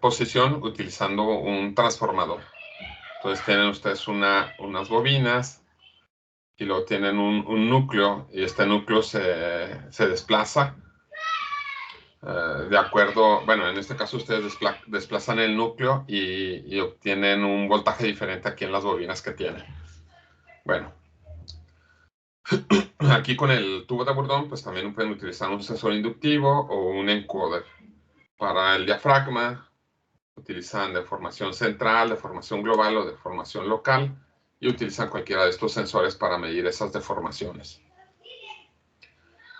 posición utilizando un transformador. Entonces tienen ustedes unas bobinas y luego tienen un núcleo, y este núcleo se desplaza de acuerdo, bueno, en este caso ustedes desplazan el núcleo y obtienen un voltaje diferente aquí en las bobinas que tienen. Bueno, aquí con el tubo de Bourdon, pues también pueden utilizar un sensor inductivo o un encoder. Para el diafragma, utilizan deformación central, deformación global o deformación local, y utilizan cualquiera de estos sensores para medir esas deformaciones.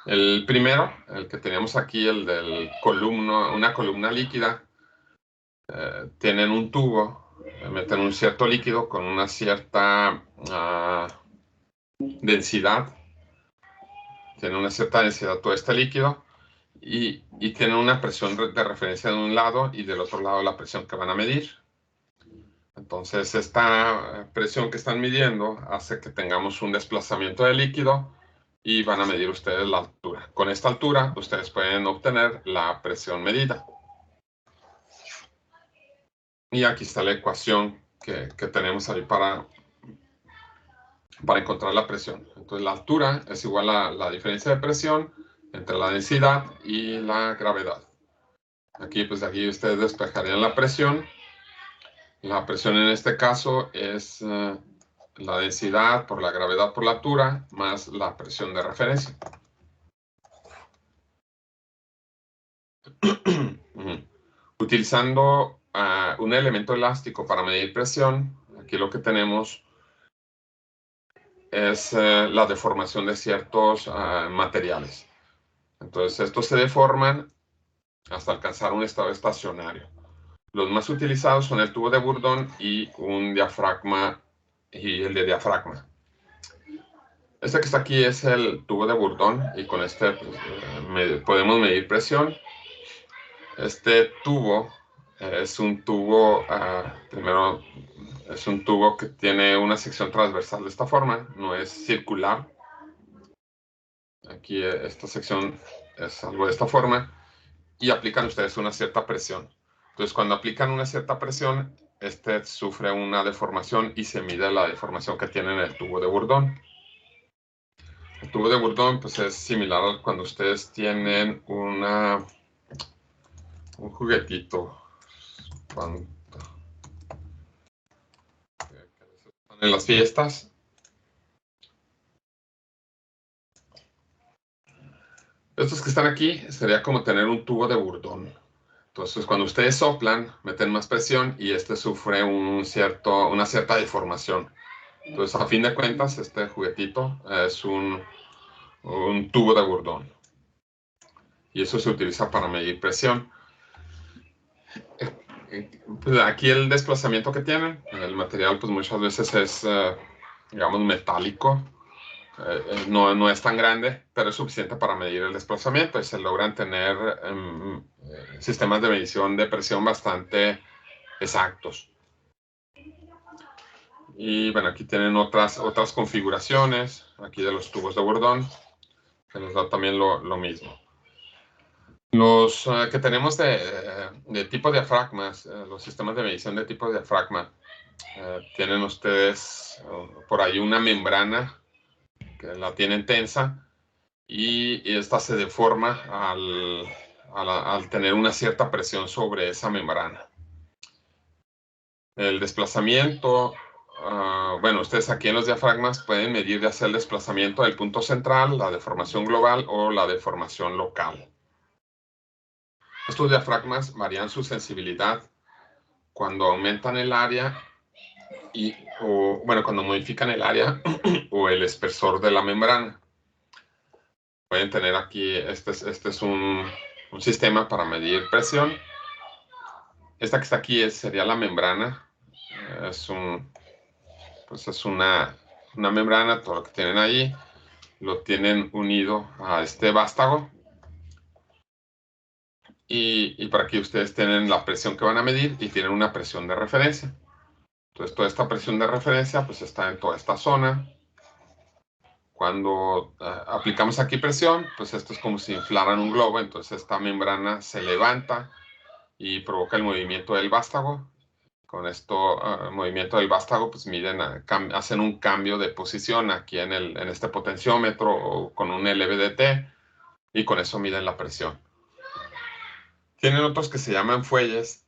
El primero, el que teníamos aquí, el del una columna líquida, tienen un tubo, meten un cierto líquido con una cierta densidad. Tiene una cierta densidad todo este líquido y tiene una presión de referencia de un lado y del otro lado la presión que van a medir. Entonces, esta presión que están midiendo hace que tengamos un desplazamiento de líquido y van a medir ustedes la altura. Con esta altura, ustedes pueden obtener la presión medida. Y aquí está la ecuación que tenemos ahí para encontrar la presión. Entonces, la altura es igual a la diferencia de presión entre la densidad y la gravedad. Aquí, pues aquí ustedes despejarían la presión. La presión en este caso es la densidad por la gravedad por la altura más la presión de referencia. Utilizando un elemento elástico para medir presión, aquí lo que tenemos es la deformación de ciertos materiales. Entonces, estos se deforman hasta alcanzar un estado estacionario. Los más utilizados son el tubo de Bourdon y un diafragma y el de diafragma. Este que está aquí es el tubo de Bourdon y con este pues, podemos medir presión. Este tubo es un tubo, primero es un tubo que tiene una sección transversal de esta forma, no es circular. Aquí esta sección es algo de esta forma y aplican ustedes una cierta presión. Entonces, cuando aplican una cierta presión, este sufre una deformación y se mide la deformación que tiene en el tubo de Bourdon. El tubo de Bourdon pues, es similar a cuando ustedes tienen un juguetito. En las fiestas. Estos que están aquí sería como tener un tubo de Bourdon. Entonces, cuando ustedes soplan, meten más presión y este sufre una cierta deformación. Entonces, a fin de cuentas, este juguetito es un tubo de Bourdon. Y eso se utiliza para medir presión. Pues aquí el desplazamiento que tienen, el material pues muchas veces es, digamos, metálico. No es tan grande, pero es suficiente para medir el desplazamiento y se logran tener sistemas de medición de presión bastante exactos. Y bueno, aquí tienen otras configuraciones, aquí de los tubos de Bourdon, que les da también lo mismo. Los que tenemos de tipo diafragmas, los sistemas de medición de tipo diafragma, tienen ustedes por ahí una membrana que la tienen tensa y esta se deforma al tener una cierta presión sobre esa membrana. El desplazamiento, bueno, ustedes aquí en los diafragmas pueden medir ya sea el desplazamiento del punto central, la deformación global o la deformación local. Estos diafragmas varían su sensibilidad cuando aumentan el área cuando modifican el área o el espesor de la membrana. Pueden tener aquí, este es un sistema para medir presión. Esta que está aquí sería la membrana. Es una membrana, todo lo que tienen ahí. Lo tienen unido a este vástago. Y por aquí ustedes tienen la presión que van a medir y tienen una presión de referencia. Entonces, toda esta presión de referencia pues está en toda esta zona. Cuando aplicamos aquí presión, pues esto es como si inflaran un globo. Entonces, esta membrana se levanta y provoca el movimiento del vástago. Con esto, movimiento del vástago, pues hacen un cambio de posición aquí en este potenciómetro o con un LVDT y con eso miden la presión. Tienen otros que se llaman fuelles.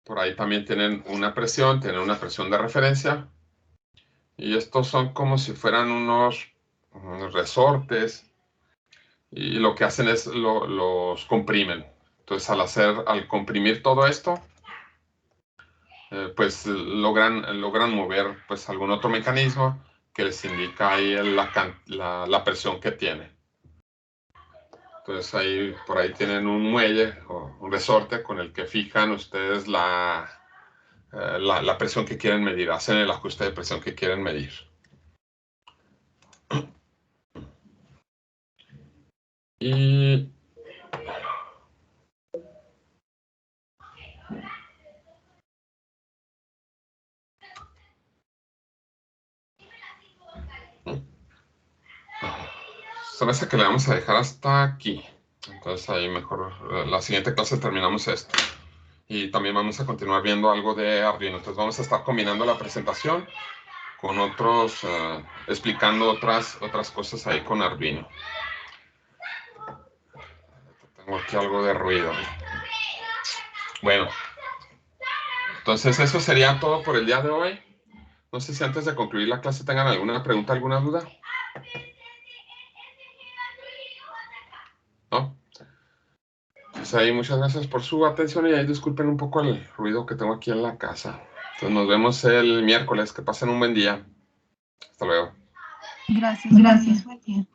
Por ahí también tienen una presión de referencia. Y estos son como si fueran unos resortes. Y lo que hacen es los comprimen. Entonces, al comprimir todo esto, pues logran mover pues algún otro mecanismo que les indica ahí la presión que tiene. Entonces ahí, por ahí tienen un muelle o un resorte con el que fijan ustedes la presión que quieren medir, hacen el ajuste de presión que quieren medir. Y se me hace que le vamos a dejar hasta aquí. Entonces ahí mejor, la siguiente clase terminamos esto. Y también vamos a continuar viendo algo de Arduino. Entonces vamos a estar combinando la presentación con otros, explicando otras cosas ahí con Arduino. Tengo aquí algo de ruido. Bueno, entonces eso sería todo por el día de hoy. No sé si antes de concluir la clase tengan alguna pregunta, alguna duda. ¿No? Pues ahí muchas gracias por su atención y ahí disculpen un poco el ruido que tengo aquí en la casa. Entonces nos vemos el miércoles. Que pasen un buen día. Hasta luego. Gracias, buen día.